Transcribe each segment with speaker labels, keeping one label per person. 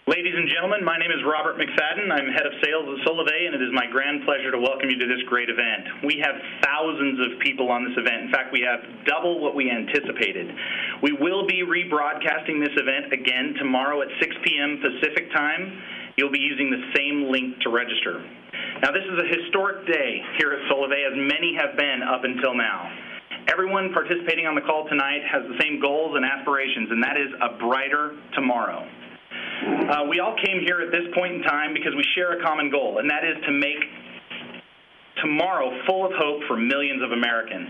Speaker 1: Ladies and gentlemen, my name is Robert McFadden. I'm head of sales at Solavei, and it is my grand pleasure to welcome you to this great event. We have thousands of people on this event. In fact, we have double what we anticipated. We will be rebroadcasting this event again tomorrow at 6 p.m. Pacific time. You'll be using the same link to register. Now, this is a historic day here at Solavei, as many have been up until now. Everyone participating on the call tonight has the same goals and aspirations, and that is a brighter tomorrow. We all came here at this point in time because we share a common goal, and that is to make tomorrow full of hope for millions of Americans.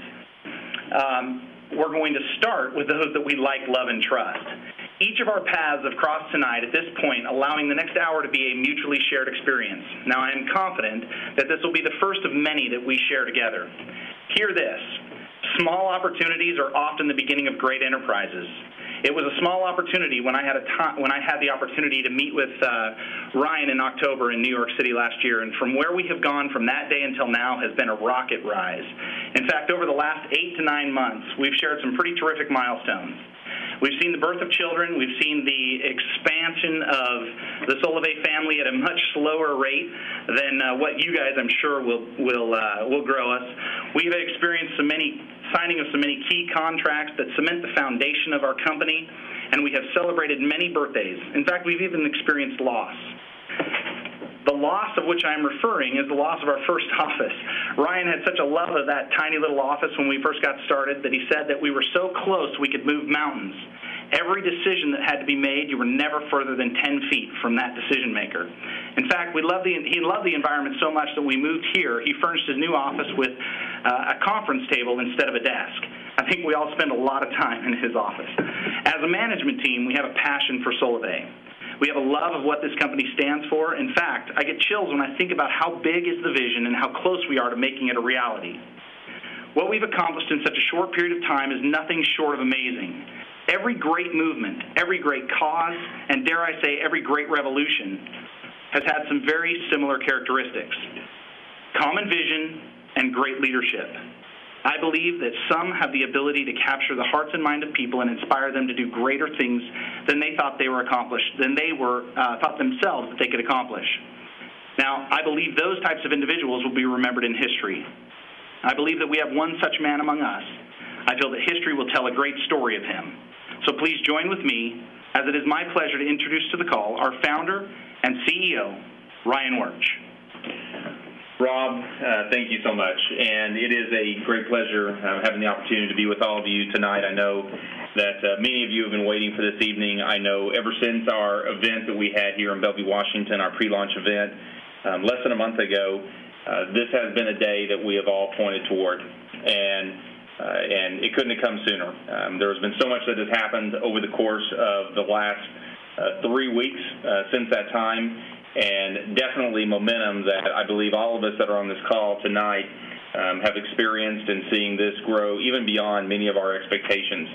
Speaker 1: We're going to start with those that we like, love, and trust. Each of our paths have crossed tonight at this point, allowing the next hour to be a mutually shared experience. Now, I am confident that this will be the first of many that we share together. Hear this. Small opportunities are often the beginning of great enterprises. It was a small opportunity when I had the opportunity to meet with Ryan in October in New York City last year, and from where we have gone from that day until now has been a rocket rise. In fact, over the last 8 to 9 months, we've shared some pretty terrific milestones. We've seen the birth of children. We've seen the expansion of the Solavei family at a much slower rate than what you guys, I'm sure, will grow us. We've experienced signing of so many key contracts that cement the foundation of our company, and we have celebrated many birthdays. In fact, we've even experienced loss. The loss of which I'm referring is the loss of our first office. Ryan had such a love of that tiny little office when we first got started that he said that we were so close we could move mountains. Every decision that had to be made, you were never further than 10 feet from that decision maker. In fact, he loved the environment so much that we moved here. He furnished his new office with a conference table instead of a desk. I think we all spend a lot of time in his office. As a management team, we have a passion for Solavei. We have a love of what this company stands for. In fact, I get chills when I think about how big is the vision and how close we are to making it a reality. What we've accomplished in such a short period of time is nothing short of amazing. Every great movement, every great cause, and dare I say, every great revolution has had some very similar characteristics. Common vision and great leadership. I believe that some have the ability to capture the hearts and mind of people and inspire them to do greater things than they thought thought themselves that they could accomplish. Now, I believe those types of individuals will be remembered in history. I believe that we have one such man among us. I feel that history will tell a great story of him. So please join with me, as it is my pleasure to introduce to the call our founder and CEO, Ryan Wirch.
Speaker 2: Rob, thank you so much, and it is a great pleasure having the opportunity to be with all of you tonight. I know that many of you have been waiting for this evening. I know ever since our event that we had here in Bellevue, Washington, our pre-launch event, less than a month ago, this has been a day that we have all pointed toward, and it couldn't have come sooner. There has been so much that has happened over the course of the last 3 weeks since that time, and definitely momentum that I believe all of us that are on this call tonight have experienced and seeing this grow even beyond many of our expectations.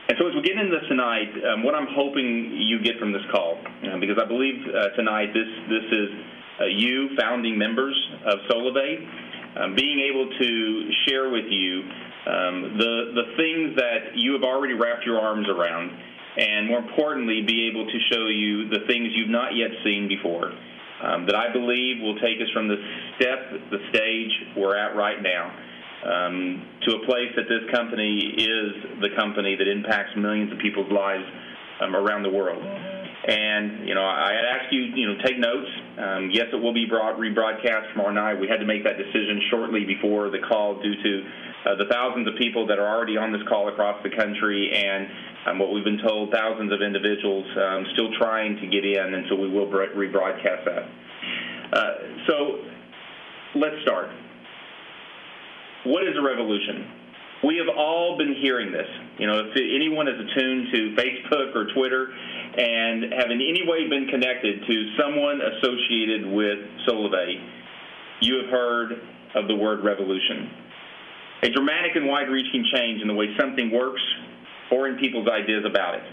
Speaker 2: And so as we get into this tonight, what I'm hoping you get from this call, because I believe tonight this is you, founding members of Solavei, being able to share with you the things that you have already wrapped your arms around, and more importantly, be able to show you the things you've not yet seen before, that I believe will take us from the stage we're at right now, to a place that this company is the company that impacts millions of people's lives around the world. And, I had asked you, take notes. Yes, it will be rebroadcast tomorrow night. We had to make that decision shortly before the call due to the thousands of people that are already on this call across the country and what we've been told, thousands of individuals still trying to get in, and so we will rebroadcast that. So let's start. What is a revolution? We have all been hearing this. If anyone is attuned to Facebook or Twitter and have in any way been connected to someone associated with Solavei, you have heard of the word revolution. A dramatic and wide-reaching change in the way something works or in people's ideas about it.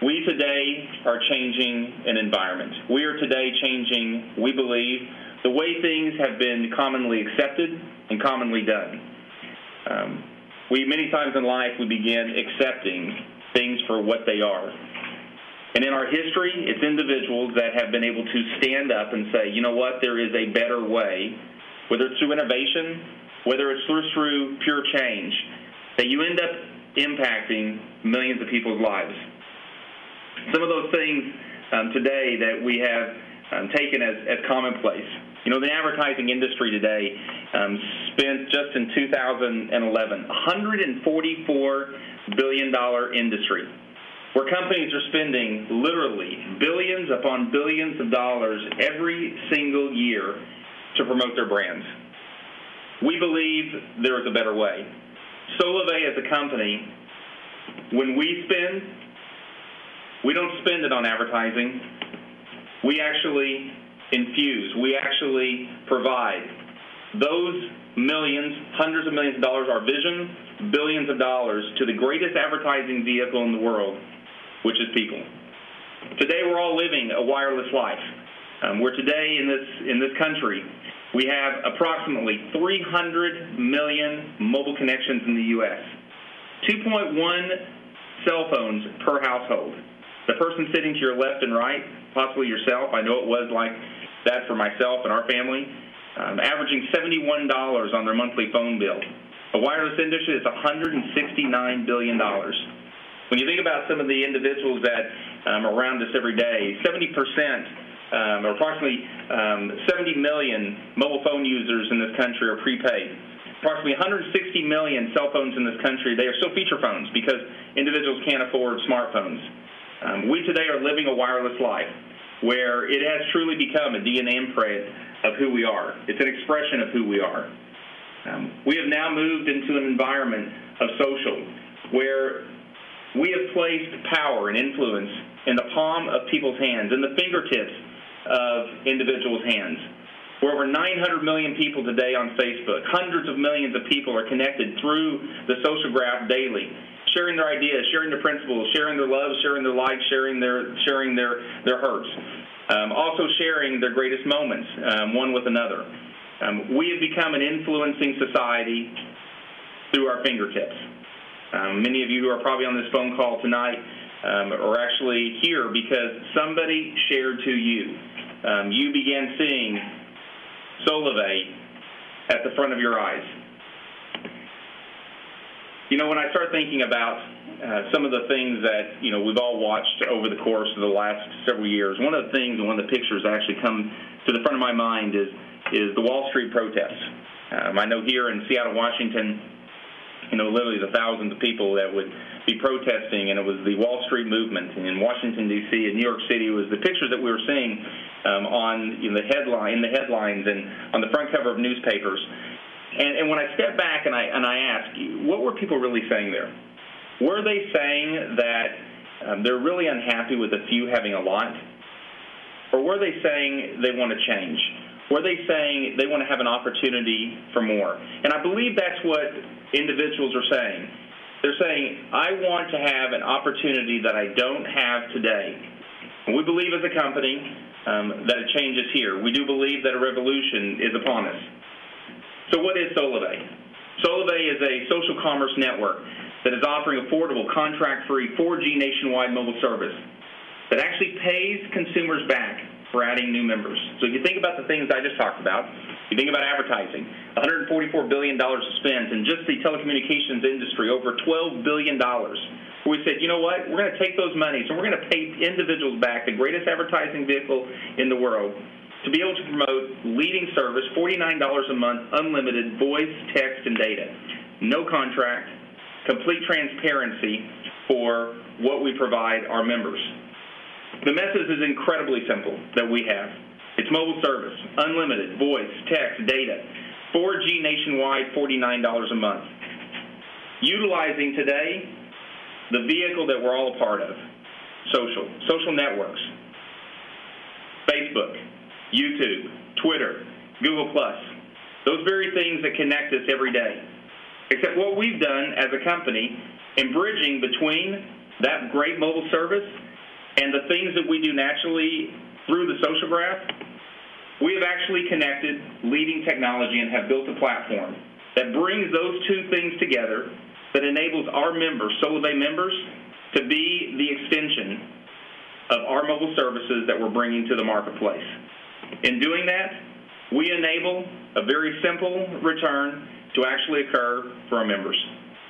Speaker 2: We today are changing an environment. We are today changing, we believe, the way things have been commonly accepted and commonly done. Many times in life, we begin accepting things for what they are. And in our history, it's individuals that have been able to stand up and say, you know what, there is a better way, whether it's through innovation, whether it's through pure change, that you end up impacting millions of people's lives. Some of those things today that we have taken as commonplace. You know, the advertising industry today spent just in 2011 $144 billion industry, where companies are spending literally billions upon billions of dollars every single year to promote their brands. We believe there is a better way. Solavei as a company, when we spend, we don't spend it on advertising. We actually infuse, we actually provide those millions, hundreds of millions of dollars, our vision, billions of dollars, to the greatest advertising vehicle in the world, which is people. Today we're all living a wireless life. Where today in this country, we have approximately 300 million mobile connections in the U.S., 2.1 cell phones per household. The person sitting to your left and right, possibly yourself, I know it was like that for myself and our family, averaging $71 on their monthly phone bill. The wireless industry is $169 billion. When you think about some of the individuals that are around us every day, 70%, or approximately 70 million mobile phone users in this country are prepaid. Approximately 160 million cell phones in this country, they are still feature phones because individuals can't afford smartphones. We today are living a wireless life where it has truly become a DNA imprint of who we are. It's an expression of who we are. We have now moved into an environment of social where we have placed power and influence in the palm of people's hands, in the fingertips of individuals' hands. We're over 900 million people today on Facebook. Hundreds of millions of people are connected through the social graph daily, sharing their ideas, sharing their principles, sharing their loves, sharing their likes, sharing their hurts, also sharing their greatest moments one with another. We have become an influencing society through our fingertips. Many of you who are probably on this phone call tonight are actually here because somebody shared to you. You began seeing Solavei at the front of your eyes. You know, when I start thinking about some of the things that, you know, we've all watched over the course of the last several years, one of the things and one of the pictures that actually come to the front of my mind is the Wall Street protests. I know here in Seattle, Washington, you know, literally the thousands of people that would be protesting, and it was the Wall Street movement. And in Washington, D.C., and New York City, it was the pictures that we were seeing in the headlines and on the front cover of newspapers. And when I step back and I ask, what were people really saying there? Were they saying that they're really unhappy with a few having a lot? Or were they saying they want to change? Were they saying they want to have an opportunity for more? And I believe that's what individuals are saying. They're saying, I want to have an opportunity that I don't have today. And we believe as a company that a change is here. We do believe that a revolution is upon us. So what is Solavei? Solavei is a social commerce network that is offering affordable, contract-free 4G nationwide mobile service that actually pays consumers back for adding new members. So if you think about the things I just talked about, you think about advertising, $144 billion spent in just the telecommunications industry, over $12 billion. We said, you know what, we're going to take those monies and we're going to pay individuals back, the greatest advertising vehicle in the world, to be able to promote leading service, $49 a month, unlimited voice, text, and data. No contract, complete transparency for what we provide our members. The message is incredibly simple that we have. It's mobile service, unlimited, voice, text, data, 4G nationwide, $49 a month. Utilizing today the vehicle that we're all a part of, social networks, Facebook, YouTube, Twitter, Google+, those very things that connect us every day. Except what we've done as a company in bridging between that great mobile service and the things that we do naturally through the social graph, we have actually connected leading technology and have built a platform that brings those two things together that enables our members, Solavei members, to be the extension of our mobile services that we're bringing to the marketplace. In doing that, we enable a very simple return to actually occur for our members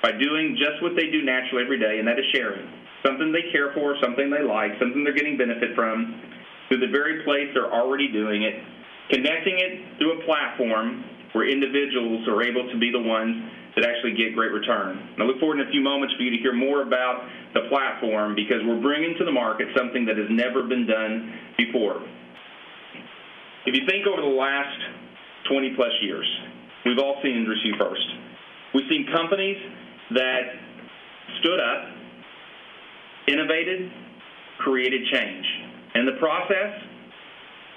Speaker 2: by doing just what they do naturally every day, and that is sharing. Something they care for, something they like, something they're getting benefit from, through the very place they're already doing it, connecting it through a platform where individuals are able to be the ones that actually get great return. And I look forward in a few moments for you to hear more about the platform, because we're bringing to the market something that has never been done before. If you think over the last 20-plus years, we've all seen industry first. We've seen companies that stood up, innovated, created change. And in the process,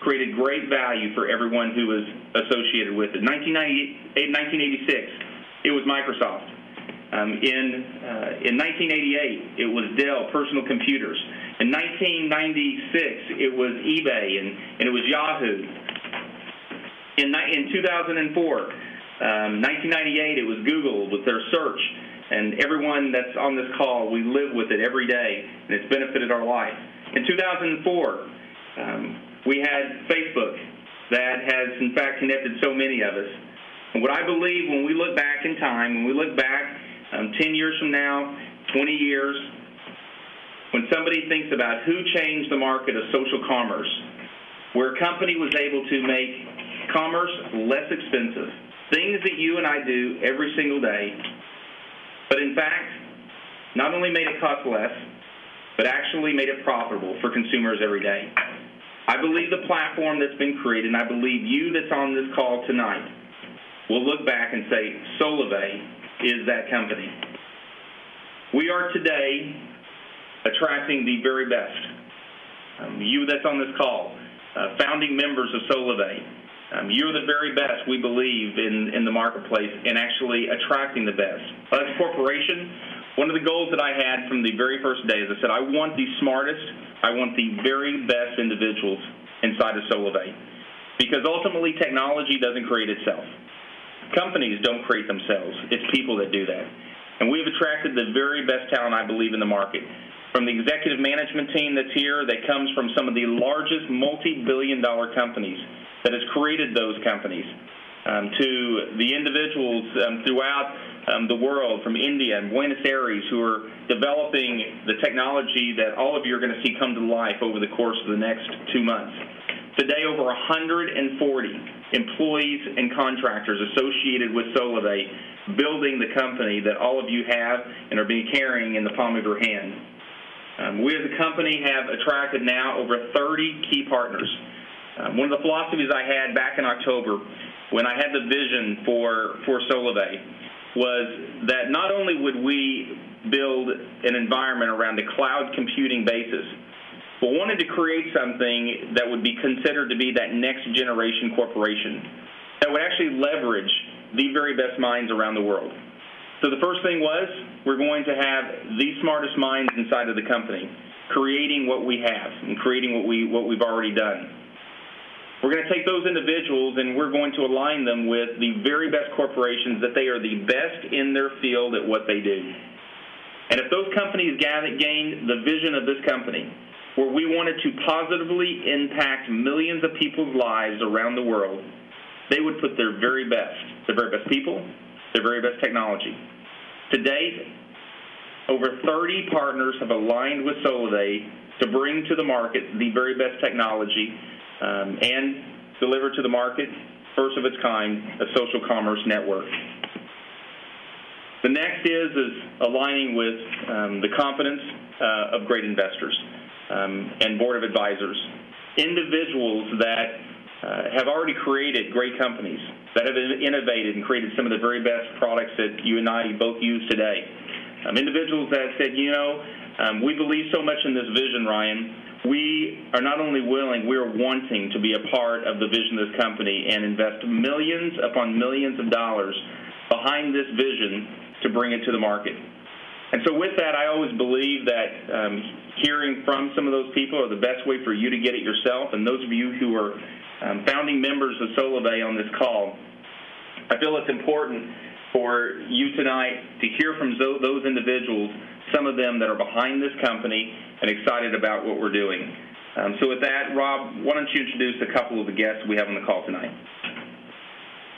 Speaker 2: created great value for everyone who was associated with it. In 1986, it was Microsoft. In 1988, it was Dell Personal Computers. In 1996, it was eBay, and it was Yahoo. In 2004, 1998, it was Google with their search. And everyone that's on this call, we live with it every day, and it's benefited our life. In 2004, we had Facebook that has, in fact, connected so many of us. And what I believe when we look back in time, when we look back 10 years from now, 20 years, when somebody thinks about who changed the market of social commerce, where a company was able to make commerce less expensive, things that you and I do every single day, but in fact, not only made it cost less, but actually made it profitable for consumers every day. I believe the platform that's been created, and I believe you that's on this call tonight, will look back and say, Solavei is that company. We are today attracting the very best. You that's on this call, founding members of Solavei, you're the very best, we believe, in the marketplace and actually attracting the best. As a corporation, one of the goals that I had from the very first day is I said, I want the smartest, I want the very best individuals inside of Solavei. Because ultimately, technology doesn't create itself. Companies don't create themselves. It's people that do that. And we've attracted the very best talent, I believe, in the market. From the executive management team that's here, that comes from some of the largest multi-billion-dollar companies that has created those companies, to the individuals throughout the world, from India and Buenos Aires, who are developing the technology that all of you are going to see come to life over the course of the next 2 months. Today, over 140 employees and contractors associated with Solavei building the company that all of you have and are being carrying in the palm of your hand. We as a company have attracted now over 30 key partners. One of the philosophies I had back in October when I had the vision for Solavei was that not only would we build an environment around a cloud computing basis, but wanted to create something that would be considered to be that next generation corporation that would actually leverage the very best minds around the world. So the first thing was, we're going to have the smartest minds inside of the company, creating what we have and creating what we've already done. We're going to take those individuals and we're going to align them with the very best corporations that they are the best in their field at what they do. And if those companies gain the vision of this company, where we wanted to positively impact millions of people's lives around the world, they would put their very best people, their very best technology. To date, over 30 partners have aligned with Solavei to bring to the market the very best technology and deliver to the market, first of its kind, a social commerce network. The next is aligning with the confidence of great investors and board of advisors, individuals that have already created great companies, that have innovated and created some of the very best products that you and I both use today. Individuals that said, we believe so much in this vision, Ryan. We are not only willing, we are wanting to be a part of the vision of this company and invest millions upon millions of dollars behind this vision to bring it to the market. And so with that, I always believe that hearing from some of those people are the best way for you to get it yourself. And those of you who are founding members of Solavei on this call, I feel it's important for you tonight to hear from those individuals some of them that are behind this company and excited about what we're doing. So with that, Rob, why don't you introduce a couple of the guests we have on the call tonight?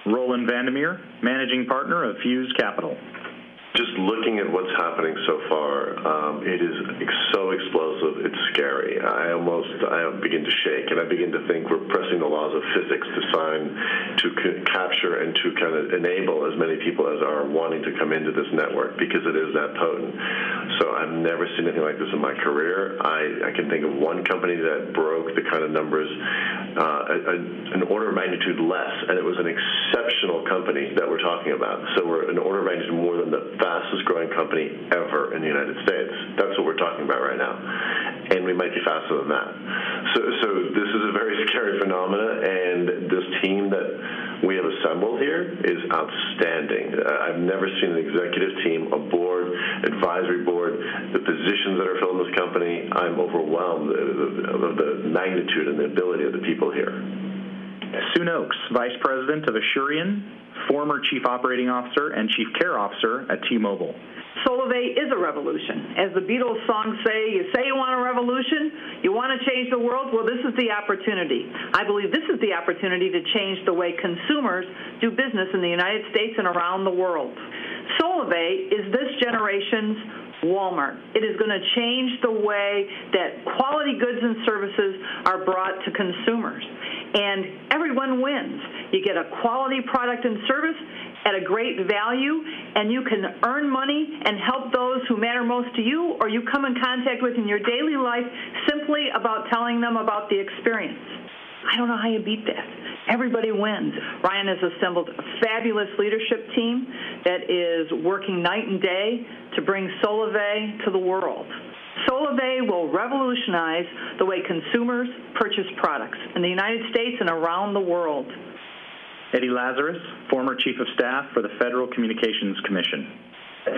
Speaker 3: Roland Vandermeer, Managing Partner of Fuse Capital.
Speaker 4: Just looking at what's happening so far, it is so explosive, it's scary. I begin to shake, and I begin to think we're pressing the laws of physics to capture and to kind of enable as many people as are wanting to come into this network, because it is that potent. So I've never seen anything like this in my career. I can think of one company that broke the kind of numbers, an order of magnitude less, and it was an exceptional company that we're talking about. So we're an order of magnitude more than the fastest growing company ever in the United States. That's what we're talking about right now. And we might be faster than that. So this is a very scary phenomena, and this team that we have assembled here is outstanding. I've never seen an executive team, a board, advisory board, the positions that are filled in this company. I'm overwhelmed of the magnitude and the ability of the people here.
Speaker 3: Sue Noakes, Vice President of Assurion, former Chief Operating Officer and Chief Care Officer at T-Mobile.
Speaker 5: Solavei is a revolution. As the Beatles songs say you want a revolution, you want to change the world, well, this is the opportunity. I believe this is the opportunity to change the way consumers do business in the United States and around the world. Solavei is this generation's Walmart. It is going to change the way that quality goods and services are brought to consumers. And everyone wins. You get a quality product and service at a great value, and you can earn money and help those who matter most to you or you come in contact with in your daily life simply about telling them about the experience. I don't know how you beat that. Everybody wins. Ryan has assembled a fabulous leadership team that is working night and day to bring Solavei to the world. Solavei will revolutionize the way consumers purchase products in the United States and around the world.
Speaker 3: Eddie Lazarus, former Chief of Staff for the Federal Communications Commission.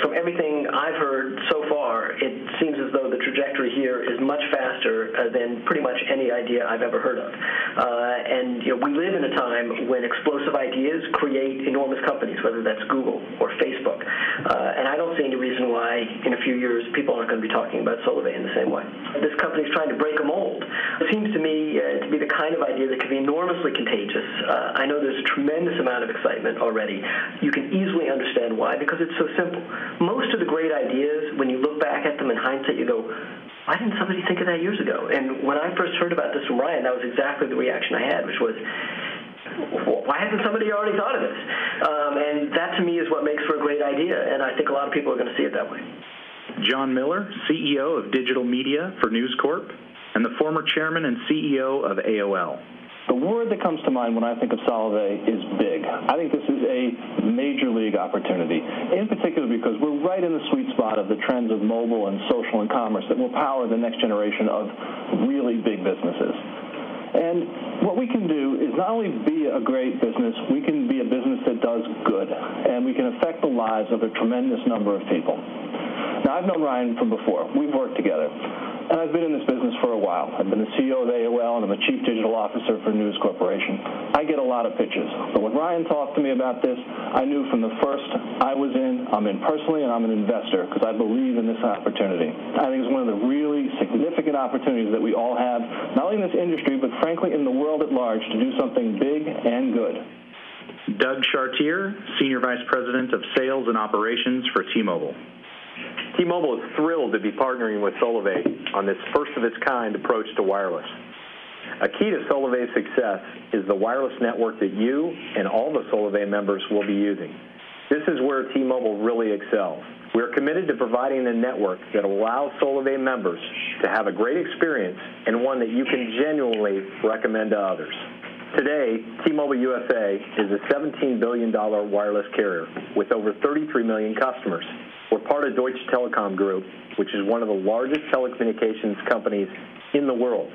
Speaker 6: From everything I've heard so far, it seems as though the trajectory here is much faster than pretty much any idea I've ever heard of. And we live in a time when explosive ideas create enormous companies, whether that's Google or Facebook. And I don't see any reason why in a few years people aren't going to be talking about Solavei in the same way. This company is trying to break a mold. It seems to me to be the kind of idea that can be enormously contagious. I know there's a tremendous amount of excitement already. You can easily understand why, because it's so simple. Most of the great ideas, when you look back at them in hindsight, you go, why didn't somebody think of that years ago? And when I first heard about this from Ryan, that was exactly the reaction I had, which was, why hasn't somebody already thought of this? And that, to me, is what makes for a great idea, and I think a lot of people are going to see it that way.
Speaker 3: John Miller, CEO of Digital Media for News Corp, and the former chairman and CEO of AOL.
Speaker 7: The word that comes to mind when I think of Solavei is big. I think this is a major league opportunity, in particular because we're right in the sweet spot of the trends of mobile and social and commerce that will power the next generation of really big businesses. And what we can do is not only be a great business, we can be a business that does good, and we can affect the lives of a tremendous number of people. Now, I've known Ryan from before. We've worked together. And I've been in this business for a while. I've been the CEO of AOL, and I'm a Chief Digital Officer for News Corporation. I get a lot of pitches. But when Ryan talked to me about this, I knew from the first I was in, I'm in personally, and I'm an investor because I believe in this opportunity. I think it's one of the really significant opportunities that we all have, not only in this industry, but frankly in the world at large, to do something big and good.
Speaker 3: Doug Chartier, Senior Vice President of Sales and Operations for T-Mobile.
Speaker 8: T-Mobile is thrilled to be partnering with Solavei on this first-of-its-kind approach to wireless. A key to Solavei's success is the wireless network that you and all the Solavei members will be using. This is where T-Mobile really excels. We are committed to providing a network that allows Solavei members to have a great experience and one that you can genuinely recommend to others. Today, T-Mobile USA is a $17 billion wireless carrier with over 33 million customers. We're part of Deutsche Telekom Group, which is one of the largest telecommunications companies in the world.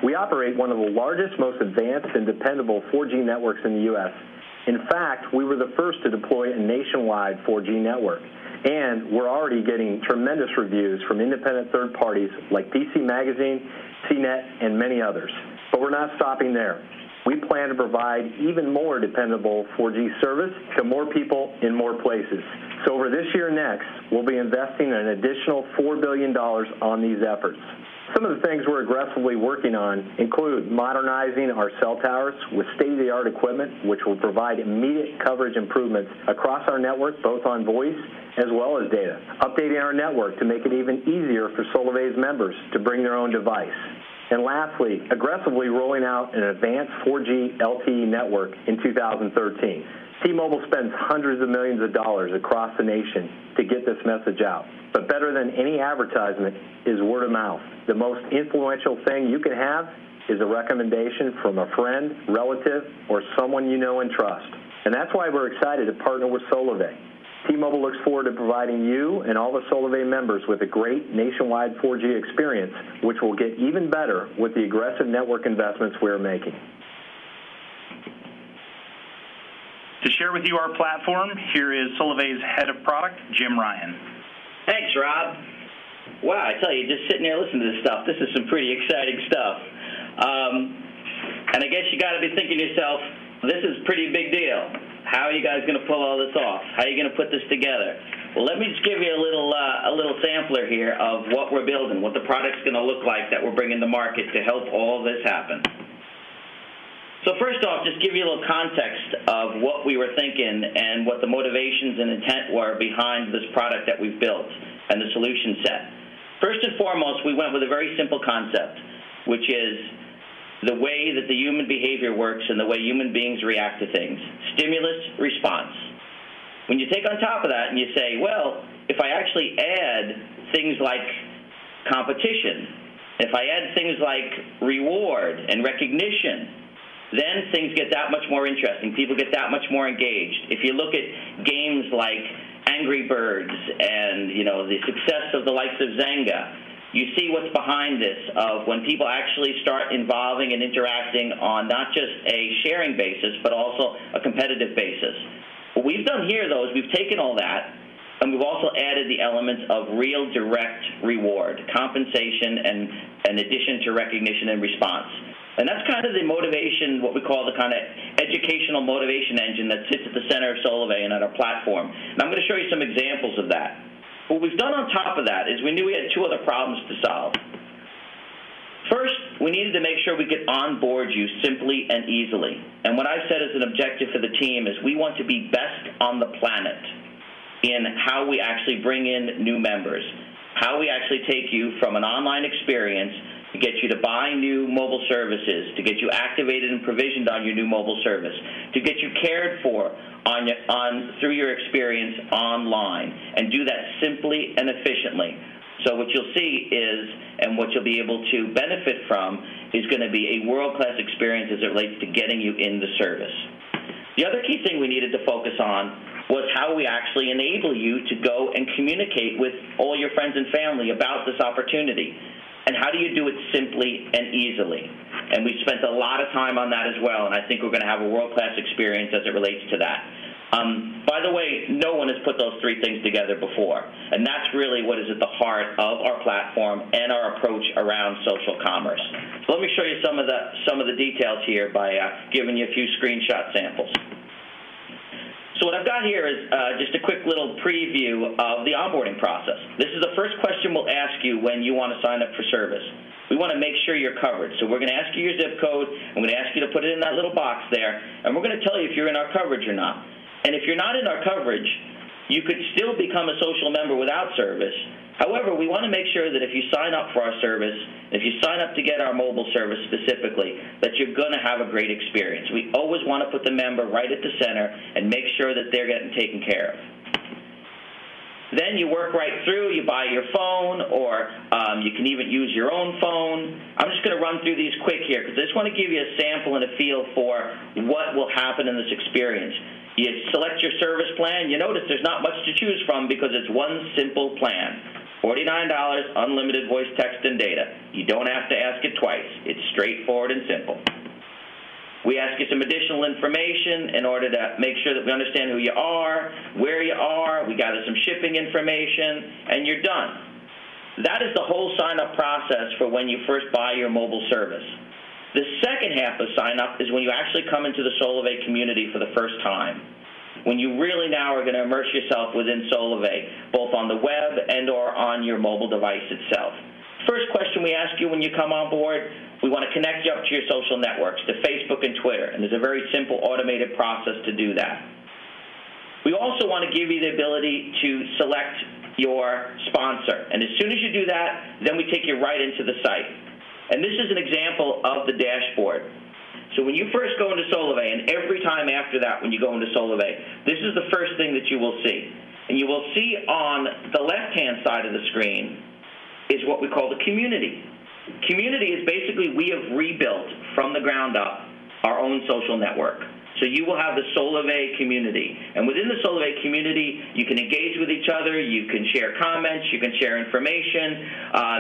Speaker 8: We operate one of the largest, most advanced and dependable 4G networks in the U.S. In fact, we were the first to deploy a nationwide 4G network, and we're already getting tremendous reviews from independent third parties like PC Magazine, CNET, and many others. But we're not stopping there. We plan to provide even more dependable 4G service to more people in more places. So over this year and next, we'll be investing an additional $4 billion on these efforts. Some of the things we're aggressively working on include modernizing our cell towers with state-of-the-art equipment, which will provide immediate coverage improvements across our network, both on voice as well as data. Updating our network to make it even easier for Solavei's members to bring their own device. And lastly, aggressively rolling out an advanced 4G LTE network in 2013. T-Mobile spends hundreds of millions of dollars across the nation to get this message out. But better than any advertisement is word of mouth. The most influential thing you can have is a recommendation from a friend, relative, or someone you know and trust. And that's why we're excited to partner with Solavei. T-Mobile looks forward to providing you and all the Solavei members with a great nationwide 4G experience, which will get even better with the aggressive network investments we're making.
Speaker 1: To share with you our platform, here is Solavei's head of product, Jim Ryan.
Speaker 9: Thanks, Rob. Wow, I tell you, just sitting there listening to this stuff, this is some pretty exciting stuff. And I guess you got to be thinking to yourself, this is a pretty big deal. How are you guys going to pull all this off? How are you going to put this together? Well, let me just give you a little sampler here of what we're building, what the product's going to look like that we're bringing to market to help all this happen. So first off, just give you a little context of what we were thinking and what the motivations and intent were behind this product that we've built and the solution set. First and foremost, we went with a very simple concept, which is the way that the human behavior works and the way human beings react to things. Stimulus, response. When you take on top of that and you say, well, if I actually add things like competition, if I add things like reward and recognition, then things get that much more interesting. People get that much more engaged. If you look at games like Angry Birds and, the success of the likes of Zynga, you see what's behind this of when people actually start involving and interacting on not just a sharing basis, but also a competitive basis. What we've done here, though, is we've taken all that, and we've also added the elements of real direct reward, compensation, and in addition to recognition and response. And that's kind of the motivation, what we call the kind of educational motivation engine that sits at the center of Solavei and at our platform. And I'm going to show you some examples of that. What we've done on top of that is we knew we had two other problems to solve. First, we needed to make sure we could onboard you simply and easily. And what I've said as an objective for the team is we want to be best on the planet in how we actually bring in new members, how we actually take you from an online experience to get you to buy new mobile services, to get you activated and provisioned on your new mobile service, to get you cared for through your experience online, and do that simply and efficiently. So what you'll see is, and what you'll be able to benefit from, is going to be a world-class experience as it relates to getting you in the service. The other key thing we needed to focus on was how we actually enable you to go and communicate with all your friends and family about this opportunity. And how do you do it simply and easily? And we spent a lot of time on that as well, and I think we're going to have a world-class experience as it relates to that. By the way, no one has put those three things together before, and that's really what is at the heart of our platform and our approach around social commerce. So let me show you some of the details here by giving you a few screenshot samples. So what I've got here is just a quick little preview of the onboarding process. This is the first question we'll ask you when you want to sign up for service. We want to make sure you're covered. So we're going to ask you your zip code. I'm going to ask you to put it in that little box there, and we're going to tell you if you're in our coverage or not. And if you're not in our coverage, you could still become a social member without service. However, we want to make sure that if you sign up for our service, if you sign up to get our mobile service specifically, that you're going to have a great experience. We always want to put the member right at the center and make sure that they're getting taken care of. Then you work right through, you buy your phone, or you can even use your own phone. I'm just going to run through these quick here because I just want to give you a sample and a feel for what will happen in this experience. You select your service plan. You notice there's not much to choose from because it's one simple plan. $49, unlimited voice, text, and data. You don't have to ask it twice. It's straightforward and simple. We ask you some additional information in order to make sure that we understand who you are, where you are. We gather some shipping information, and you're done. That is the whole sign-up process for when you first buy your mobile service. The second half of sign-up is when you actually come into the Solavei community for the first time. when you really now are going to immerse yourself within Solavei, both on the web and or on your mobile device itself. First question we ask you when you come on board, we want to connect you up to your social networks, to Facebook and Twitter, and there's a very simple automated process to do that. We also want to give you the ability to select your sponsor, and as soon as you do that, then we take you right into the site. And this is an example of the dashboard. So when you first go into Solavei, and every time after that when you go into Solavei, this is the first thing that you will see. And you will see on the left-hand side of the screen is what we call the community. Community is basically we have rebuilt from the ground up our own social network. So you will have the Solavei community. And within the Solavei community, you can engage with each other, you can share comments, you can share information,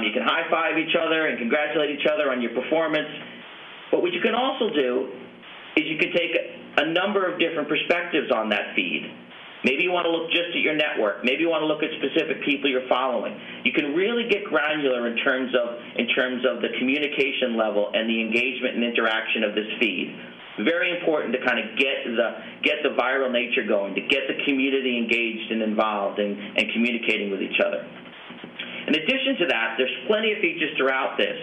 Speaker 9: you can high-five each other and congratulate each other on your performance. But what you can also do is you can take a number of different perspectives on that feed. Maybe you want to look just at your network. Maybe you want to look at specific people you're following. You can really get granular in terms of the communication level and the engagement and interaction of this feed. Very important to kind of get the viral nature going, to get the community engaged and involved and communicating with each other. In addition to that, there's plenty of features throughout this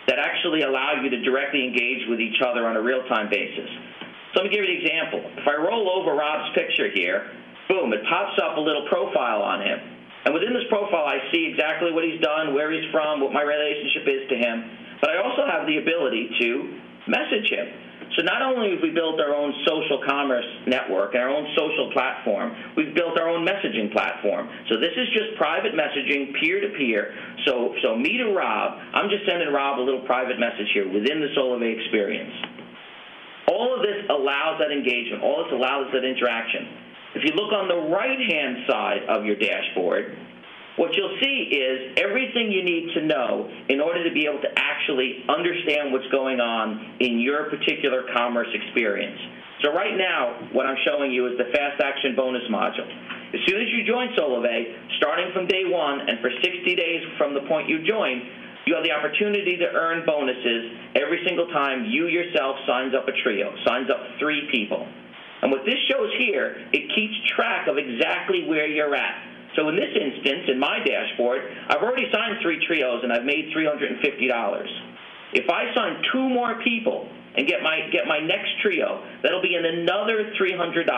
Speaker 9: that actually allow you to directly engage with each other on a real-time basis. So let me give you an example. If I roll over Rob's picture here, boom, it pops up a little profile on him. And within this profile, I see exactly what he's done, where he's from, what my relationship is to him. But I also have the ability to message him. So not only have we built our own social commerce network and our own social platform, we've built our own messaging platform. So this is just private messaging, peer-to-peer. So me to Rob, I'm just sending Rob a little private message here within the Solavei experience. All of this allows that engagement. All this allows that interaction. If you look on the right-hand side of your dashboard, what you'll see is everything you need to know in order to be able to actually understand what's going on in your particular commerce experience. So right now, what I'm showing you is the Fast Action bonus module. As soon as you join Solavei, starting from day one and for 60 days from the point you join, you have the opportunity to earn bonuses every single time you yourself signs up a trio, signs up 3 people. And what this shows here, it keeps track of exactly where you're at. So in this instance, in my dashboard, I've already signed 3 trios and I've made $350. If I sign 2 more people and get my next trio, that'll be in another $300.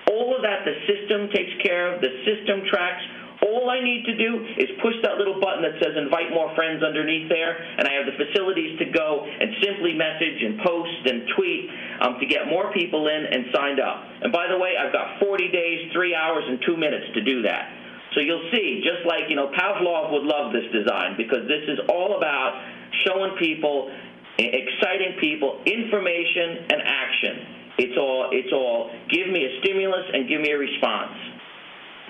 Speaker 9: All of that the system takes care of, the system tracks. All I need to do is push that little button that says invite more friends underneath there, and I have the facilities to go and simply message and post and tweet to get more people in and signed up. And by the way, I've got 40 days, 3 hours, and 2 minutes to do that. So you'll see, just like, Pavlov would love this design because this is all about showing people, exciting people, information and action. It's all give me a stimulus and give me a response.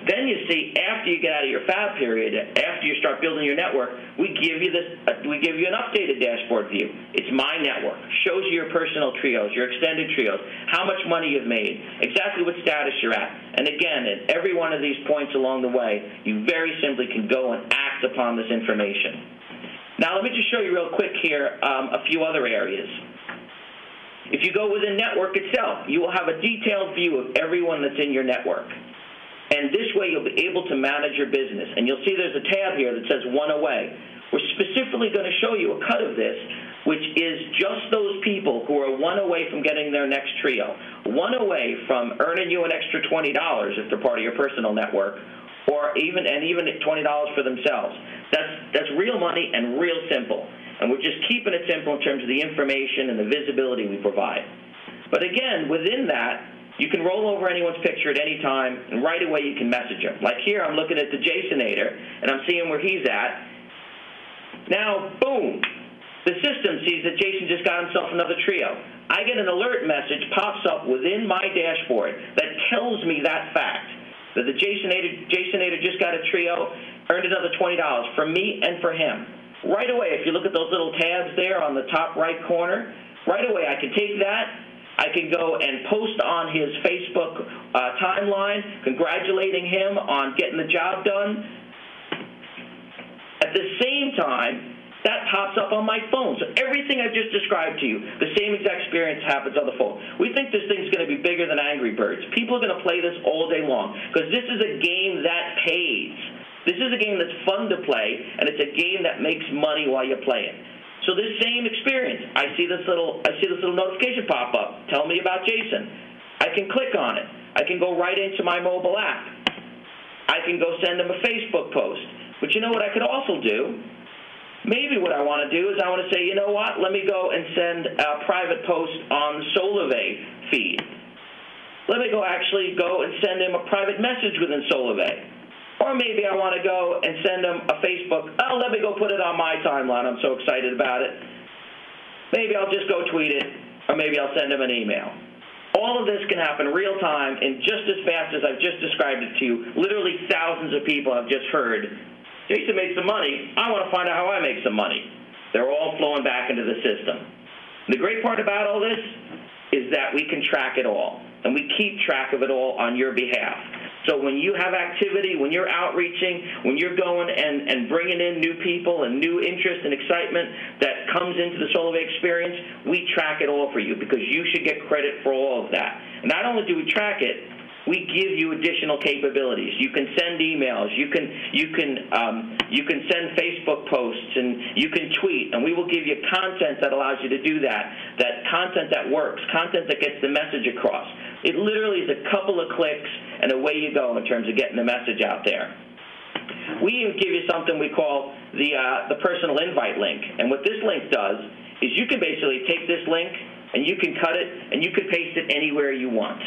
Speaker 9: Then you see, after you get out of your fab period, after you start building your network, we give you an updated dashboard view. It's my network. Shows you your personal trios, your extended trios, how much money you've made, exactly what status you're at. And again, at every one of these points along the way, you very simply can go and act upon this information. Now, let me just show you real quick here a few other areas. If you go within network itself, you will have a detailed view of everyone that's in your network. And this way you'll be able to manage your business. And you'll see there's a tab here that says one away. We're specifically going to show you a cut of this, which is just those people who are one away from getting their next trio, one away from earning you an extra $20 if they're part of your personal network, or even at $20 for themselves. That's real money and real simple. And we're just keeping it simple in terms of the information and the visibility we provide. But again, within that, you can roll over anyone's picture at any time, and right away you can message them. Like here, I'm looking at the Jasonator, and I'm seeing where he's at. Now, boom, the system sees that Jason just got himself another trio. I get an alert message pops up within my dashboard that tells me that fact, that the Jasonator just got a trio, earned another $20 for me and for him. Right away, if you look at those little tabs there on the top right corner, right away I can take that, I can go and post on his Facebook timeline congratulating him on getting the job done. At the same time, That pops up on my phone. So everything I've just described to you, the same exact experience happens on the phone. We think this thing's going to be bigger than Angry Birds. People are going to play this all day long because this is a game that pays. This is a game that's fun to play, and it's a game that makes money while you play it. So this same experience, I see this little notification pop up. Tell me about Jason. I can click on it. I can go right into my mobile app. I can go send them a Facebook post. But you know what I could also do? Maybe what I want to do is I want to say, you know what, let me go and send a private post on the Solavei feed. Let me go and send him a private message within Solavei. Or maybe I want to go and send him a Facebook, let me go put it on my timeline, I'm so excited about it. Maybe I'll just go tweet it, or maybe I'll send him an email. All of this can happen real time and just as fast as I've just described it to you. Literally thousands of people have just heard, Jason made some money. I want to find out how I make some money. They're all flowing back into the system. The great part about all this is that we can track it all, and we keep track of it all on your behalf. So when you have activity, when you're outreaching, when you're going and bringing in new people and new interest and excitement that comes into the Solavei experience, we track it all for you because you should get credit for all of that. And not only do we track it, we give you additional capabilities. You can send emails. You can send Facebook posts, and you can tweet. And we will give you content that allows you to do that. That content that works, content that gets the message across. It literally is a couple of clicks, and away you go in terms of getting the message out there. We even give you something we call the personal invite link. And what this link does is you can basically take this link and you can cut it and you can paste it anywhere you want.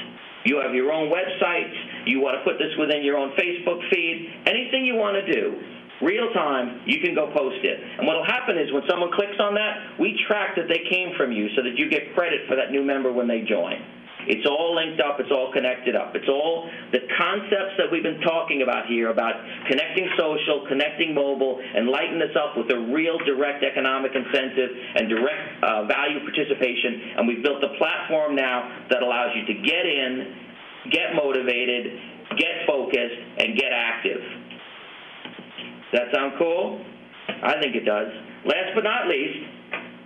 Speaker 9: You have your own website. You want to put this within your own Facebook feed. Anything you want to do, real time, you can go post it. And what will happen is when someone clicks on that, we track that they came from you so that you get credit for that new member when they join. It's all linked up. It's all connected up. It's all the concepts that we've been talking about here about connecting social, connecting mobile, and lighting this up with a real direct economic incentive and direct value participation. And we've built a platform now that allows you to get in, get motivated, get focused, and get active. Does that sound cool? I think it does. Last but not least,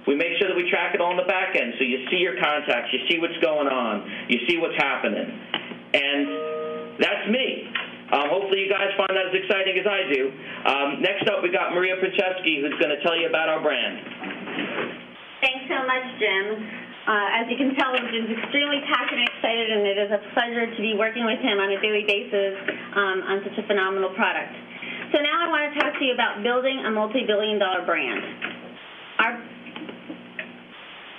Speaker 9: we make sure that we track it all on the back end so you see your contacts, you see what's going on, you see what's happening. And that's me. Hopefully you guys find that as exciting as I do. Next up, we got Maria Franceschi, who's going to tell you about our brand.
Speaker 10: Thanks so much, Jim. As you can tell, Jim's extremely passionate and excited, and it is a pleasure to be working with him on a daily basis on such a phenomenal product. So now I want to talk to you about building a multi-billion-dollar brand.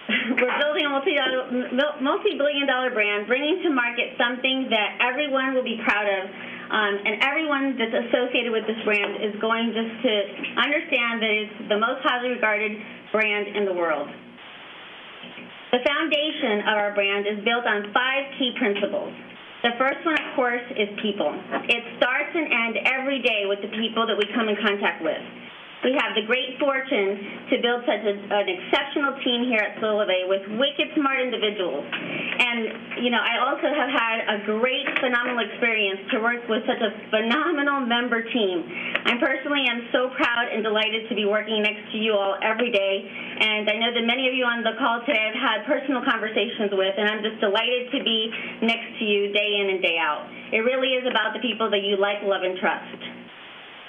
Speaker 10: We're building a multi-billion-dollar brand, bringing to market something that everyone will be proud of, and everyone that's associated with this brand is going just to understand that it's the most highly regarded brand in the world. The foundation of our brand is built on 5 key principles. The first one, of course, is people. It starts and ends every day with the people that we come in contact with. We have the great fortune to build such an exceptional team here at Solavei with wicked smart individuals. And, I also have had a great, phenomenal experience to work with such a phenomenal member team. I personally am so proud and delighted to be working next to you all every day. And I know that many of you on the call today I've had personal conversations with, and I'm just delighted to be next to you day in and day out. It really is about the people that you like, love, and trust.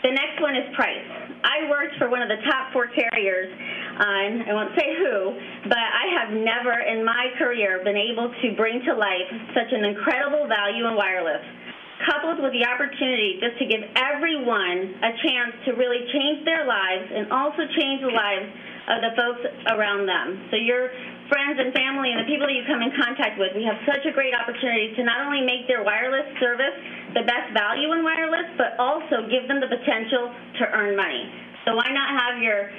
Speaker 10: The next one is price. I worked for one of the top 4 carriers, and I won't say who, but I have never in my career been able to bring to life such an incredible value in wireless, coupled with the opportunity just to give everyone a chance to really change their lives and also change the lives of the folks around them. So your friends and family and the people that you come in contact with, we have such a great opportunity to not only make their wireless service the best value in wireless, but also give them the potential to earn money. So why not have your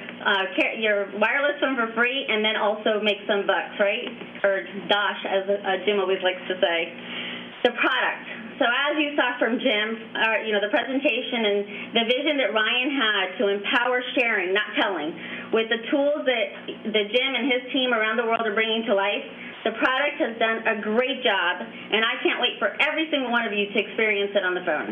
Speaker 10: wireless phone for free and then also make some bucks, right? Or dosh, as Jim always likes to say. The product. So as you saw from Jim, the presentation and the vision that Ryan had to empower sharing, not telling, with the tools that Jim and his team around the world are bringing to life, the product has done a great job, and I can't wait for every single one of you to experience it on the phone.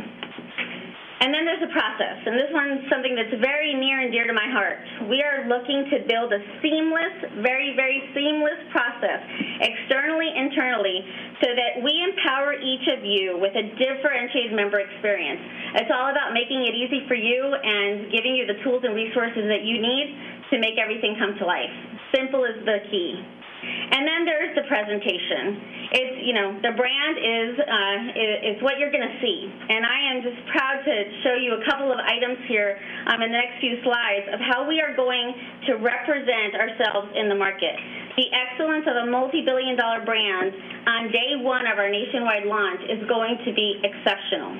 Speaker 10: And then there's a process, and this one's something that's very near and dear to my heart. We are looking to build a seamless, very, very seamless process, externally, internally, so that we empower each of you with a differentiated member experience. It's all about making it easy for you and giving you the tools and resources that you need to make everything come to life. Simple is the key. And then there's the presentation. It's, the brand is what you're going to see. And I am just proud to show you a couple of items here in the next few slides of how we are going to represent ourselves in the market. The excellence of a multi-billion-dollar brand on day one of our nationwide launch is going to be exceptional.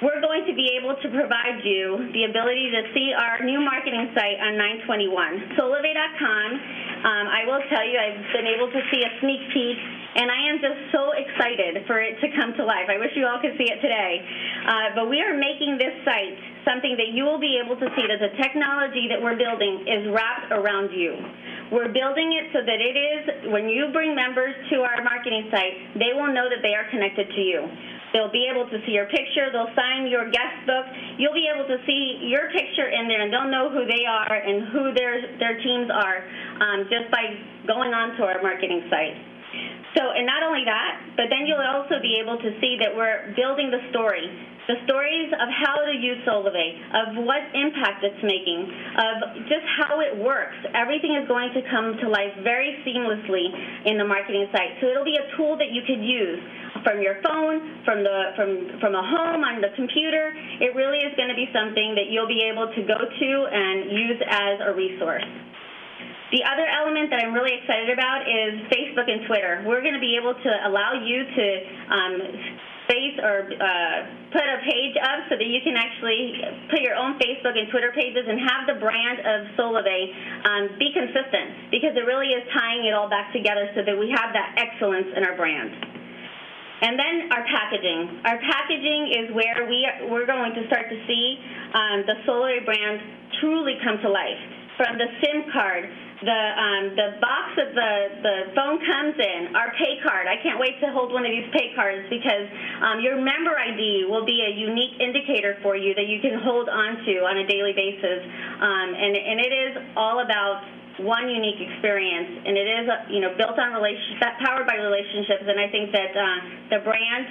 Speaker 10: We're going to be able to provide you the ability to see our new marketing site on 9/21, Solavei.com. I will tell you, I've been able to see a sneak peek, and I am just so excited for it to come to life. I wish you all could see it today. But we are making this site something that you will be able to see, that the technology that we're building is wrapped around you. We're building it so that it is, when you bring members to our marketing site, they will know that they are connected to you. They'll be able to see your picture. They'll sign your guest book. You'll be able to see your picture in there, and they'll know who they are and who their teams are just by going on to our marketing site. So, and not only that, but then you'll also be able to see that we're building the stories of how to use Solavei, of what impact it's making, of just how it works. Everything is going to come to life very seamlessly in the marketing site. So it'll be a tool that you could use from your phone, from a home, on the computer. It really is going to be something that you'll be able to go to and use as a resource. The other element that I'm really excited about is Facebook and Twitter. We're going to be able to allow you to face or put a page up so that you can actually put your own Facebook and Twitter pages and have the brand of Solavei be consistent, because it really is tying it all back together so that we have that excellence in our brand. And then our packaging. Our packaging is where we're going to start to see the Solavei brand truly come to life. From the SIM card, the box that the phone comes in, our pay card. I can't wait to hold one of these pay cards, because your member ID will be a unique indicator for you that you can hold on to on a daily basis. And it is all about one unique experience, and it is built on powered by relationships. And I think that the brand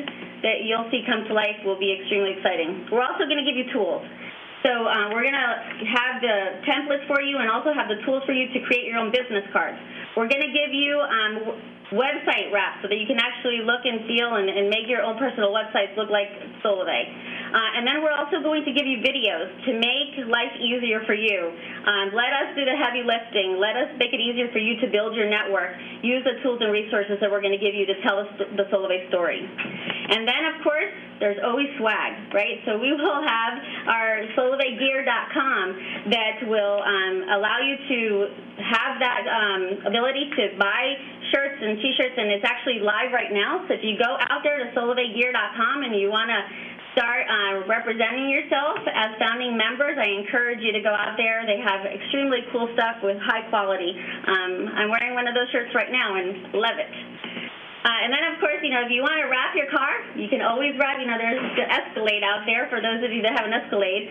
Speaker 10: that you'll see come to life will be extremely exciting. We're also going to give you tools. So we're going to have the templates for you and also have the tools for you to create your own business cards. We're going to give you website wraps so that you can actually look and feel and make your own personal websites look like Solavei. And then we're also going to give you videos to make life easier for you. Let us do the heavy lifting. Let us make it easier for you to build your network. Use the tools and resources that we're going to give you to tell the Solavei story. And then, of course, there's always swag, right? So we will have our SolaveiGear.com that will allow you to have that ability to buy shirts and T-shirts, and it's actually live right now. So if you go out there to SolaveiGear.com and you want to start representing yourself as founding members, I encourage you to go out there. They have extremely cool stuff with high quality. I'm wearing one of those shirts right now and love it. And then, of course, if you want to wrap your car, you can always wrap. There's the Escalade out there for those of you that have an Escalade.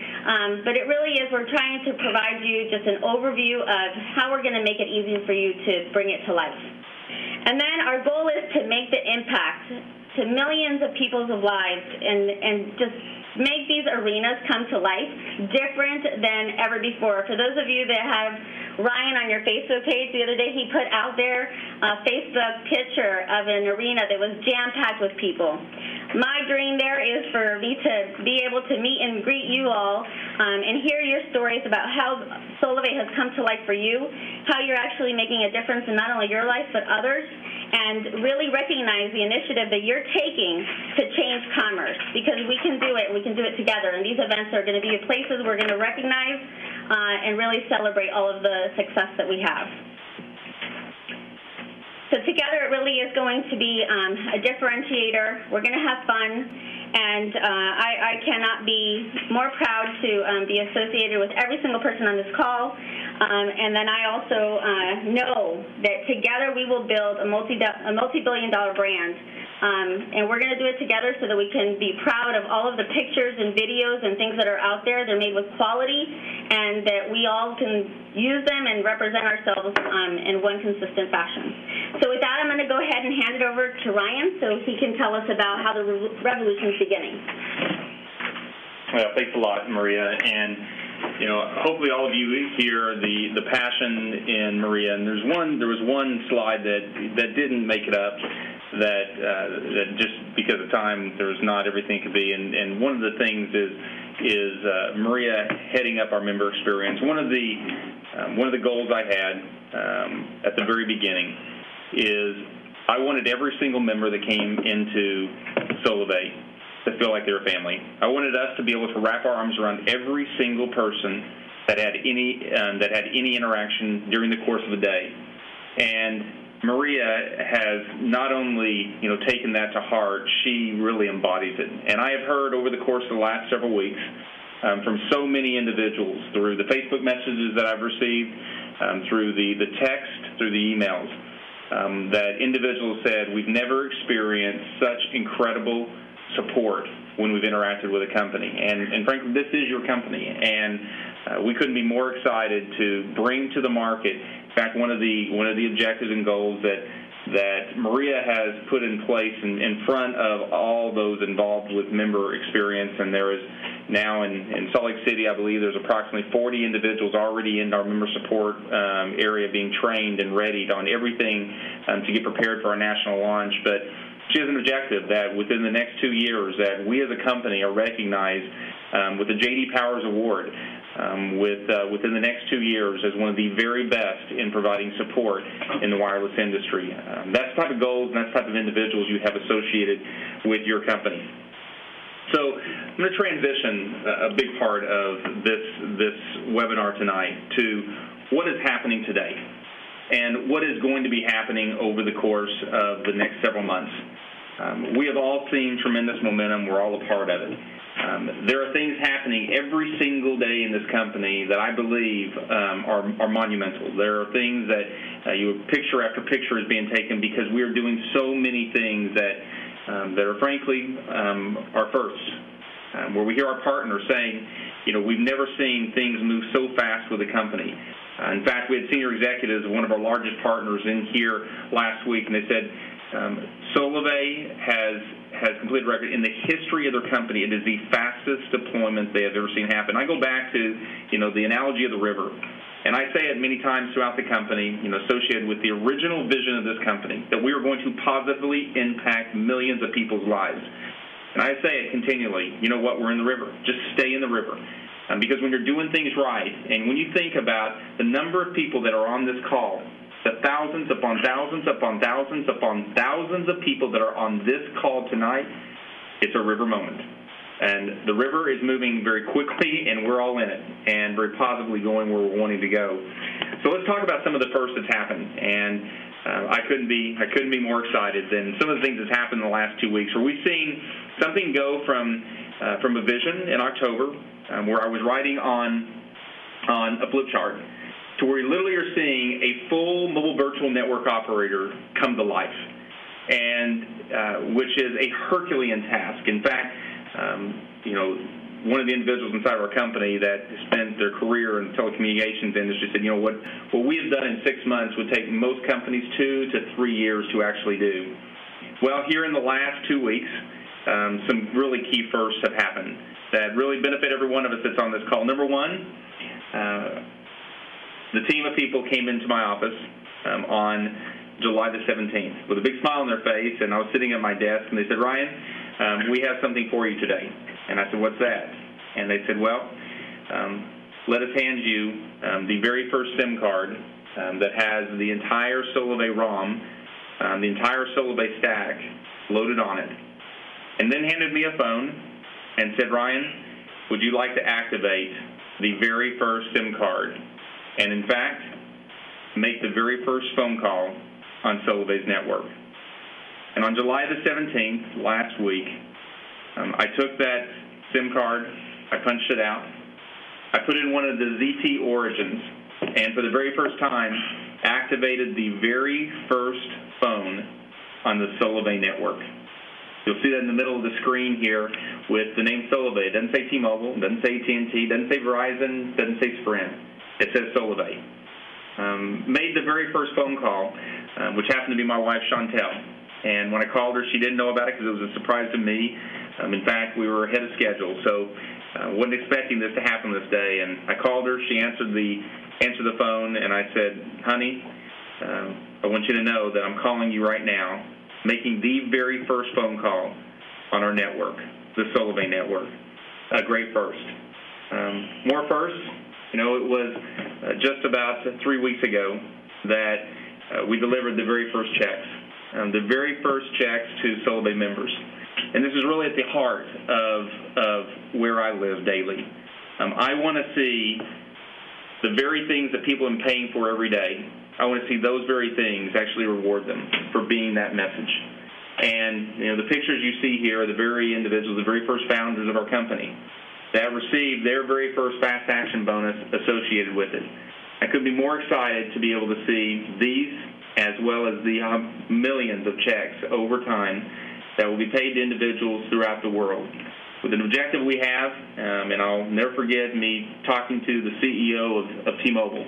Speaker 10: But it really is, we're trying to provide you just an overview of how we're going to make it easy for you to bring it to life. And then our goal is to make the impact to millions of people's lives and just make these arenas come to life different than ever before. For those of you that have Ryan on your Facebook page, the other day he put out there a Facebook picture of an arena that was jam-packed with people. My dream there is for me to be able to meet and greet you all and hear your stories about how Solavei has come to life for you, how you're actually making a difference in not only your life but others, and really recognize the initiative that you're taking to change commerce, because we can do it, and we can do it together. And these events are going to be places we're going to recognize and really celebrate all of the success that we have. So together it really is going to be a differentiator. We're going to have fun, and I cannot be more proud to be associated with every single person on this call. And then I also know that together we will build a multi-billion-dollar brand And we're going to do it together so that we can be proud of all of the pictures and videos and things that are out there. They're made with quality, and that we all can use them and represent ourselves in one consistent fashion. So with that, I'm going to go ahead and hand it over to Ryan so he can tell us about how the revolution is beginning.
Speaker 2: Well, thanks a lot, Maria. And hopefully all of you hear the passion in Maria. And there was one slide that didn't make it up. That just because of time, there's not everything could be. And one of the things is Maria heading up our member experience. One of the goals I had at the very beginning is I wanted every single member that came into Solavei to feel like they were family. I wanted us to be able to wrap our arms around every single person that had any interaction during the course of the day. And Maria has not only taken that to heart, she really embodies it. And I have heard over the course of the last several weeks from so many individuals through the Facebook messages that I've received, through the text, through the emails, that individuals said we've never experienced such incredible support when we've interacted with a company. And frankly, this is your company, and we couldn't be more excited to bring to the market. In fact, one of the objectives and goals that Maria has put in place in front of all those involved with member experience, and there is now in Salt Lake City, I believe there's approximately 40 individuals already in our member support area being trained and readied on everything to get prepared for our national launch. But she has an objective that within the next 2 years that we as a company are recognized with the J.D. Powers Award within the next 2 years as one of the very best in providing support in the wireless industry. That's the type of goals and that's the type of individuals you have associated with your company. So I'm going to transition a big part of this webinar tonight to what is happening today and what is going to be happening over the course of the next several months. We have all seen tremendous momentum. We're all a part of it. There are things happening every single day in this company that I believe are monumental. There are things that picture after picture is being taken because we are doing so many things that are frankly our firsts, where we hear our partners saying, we've never seen things move so fast with a company. In fact, we had senior executives of one of our largest partners in here last week, and they said, Solavei has completed a record in the history of their company. It is the fastest deployment they have ever seen happen. I go back to, the analogy of the river. And I say it many times throughout the company, associated with the original vision of this company, that we are going to positively impact millions of people's lives. And I say it continually, we're in the river. Just stay in the river. Because when you're doing things right, and when you think about the number of people that are on this call, the thousands upon thousands upon thousands upon thousands of people that are on this call tonight, it's a river moment. And the river is moving very quickly, and we're all in it, and very positively going where we're wanting to go. So let's talk about some of the first that's happened. And I couldn't be more excited than some of the things that's happened in the last 2 weeks, where we've seen something go from a vision in October, where I was writing on a flip chart, to where we literally are seeing a full mobile virtual network operator come to life, and which is a Herculean task. In fact, one of the individuals inside of our company that spent their career in the telecommunications industry said, what we have done in 6 months would take most companies 2 to 3 years to actually do. Well, here in the last 2 weeks, some really key firsts have happened that really benefit every one of us that's on this call. Number one, the team of people came into my office on July the 17th with a big smile on their face, and I was sitting at my desk, and they said, Ryan, we have something for you today. And I said, what's that? And they said, well, let us hand you the very first SIM card that has the entire Solavei ROM, the entire Solavei stack loaded on it, and then handed me a phone and said, Ryan, would you like to activate the very first SIM card and, in fact, make the very first phone call on Solavei's network? And on July the 17th, last week, I took that SIM card, I punched it out, I put in one of the ZT origins, and for the very first time, activated the very first phone on the Solavei network. You'll see that in the middle of the screen here with the name Solavei. It doesn't say T-Mobile, doesn't say AT&T, doesn't say Verizon, doesn't say Sprint. It says Solavei. Made the very first phone call, which happened to be my wife, Chantel. And when I called her, she didn't know about it because it was a surprise to me. In fact, we were ahead of schedule, so wasn't expecting this to happen this day. And I called her. She answered the phone, and I said, "Honey, I want you to know that I'm calling you right now, making the very first phone call on our network, the Solavei network. A great first. More firsts. You know, it was just about 3 weeks ago that we delivered the very first checks, the very first checks to Solavei members. And this is really at the heart of where I live daily. I want to see the very things that people are paying for every day. I want to see those very things actually reward them for being that message. And, you know, the pictures you see here are the very individuals, the very first founders of our company that received their very first fast action bonus associated with it. I couldn't be more excited to be able to see these as well as the millions of checks over time that will be paid to individuals throughout the world. With an objective we have, and I'll never forget me talking to the CEO of T-Mobile.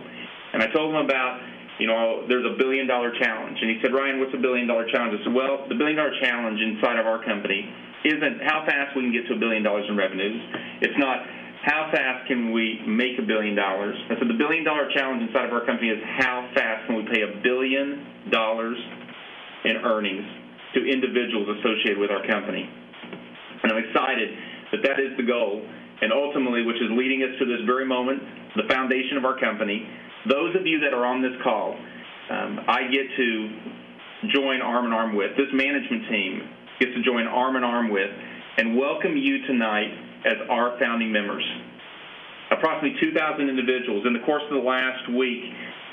Speaker 2: And I told him about, you know, there's a $1 billion challenge. And he said, "Ryan, what's a $1 billion challenge?" I said, "Well, the $1 billion challenge inside of our company isn't how fast we can get to $1 billion in revenues. It's not how fast can we make $1 billion. I said the $1 billion challenge inside of our company is how fast can we pay $1 billion in earnings to individuals associated with our company." And I'm excited that that is the goal, and ultimately, which is leading us to this very moment, the foundation of our company. Those of you that are on this call, I get to join arm in arm with. This management team gets to join arm in arm with and welcome you tonight as our founding members. Approximately 2,000 individuals. In the course of the last week,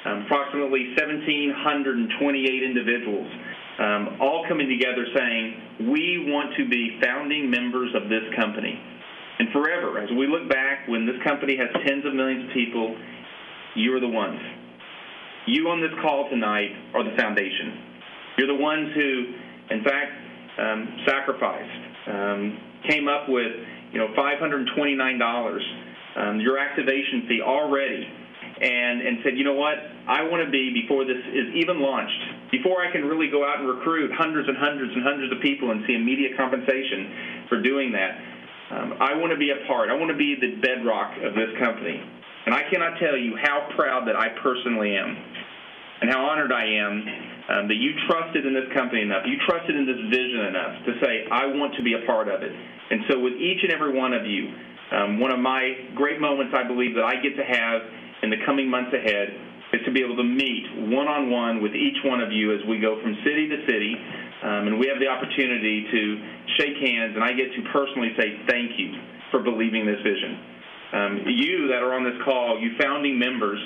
Speaker 2: approximately 1,728 individuals all coming together saying, we want to be founding members of this company. And forever, as we look back, when this company has tens of millions of people, you are the ones. You on this call tonight are the foundation. You're the ones who, in fact, sacrificed, came up with, $529, your activation fee already, and said, you know what, I want to be, before this is even launched, before I can really go out and recruit hundreds and hundreds and hundreds of people and see immediate compensation for doing that, I want to be a part. I want to be the bedrock of this company. And I cannot tell you how proud that I personally am and how honored I am that you trusted in this company enough, you trusted in this vision enough to say, I want to be a part of it. And so with each and every one of you, one of my great moments I believe that I get to have in the coming months ahead is to be able to meet one-on-one with each one of you as we go from city to city, and we have the opportunity to shake hands, and I get to personally say thank you for believing this vision. You that are on this call, you founding members,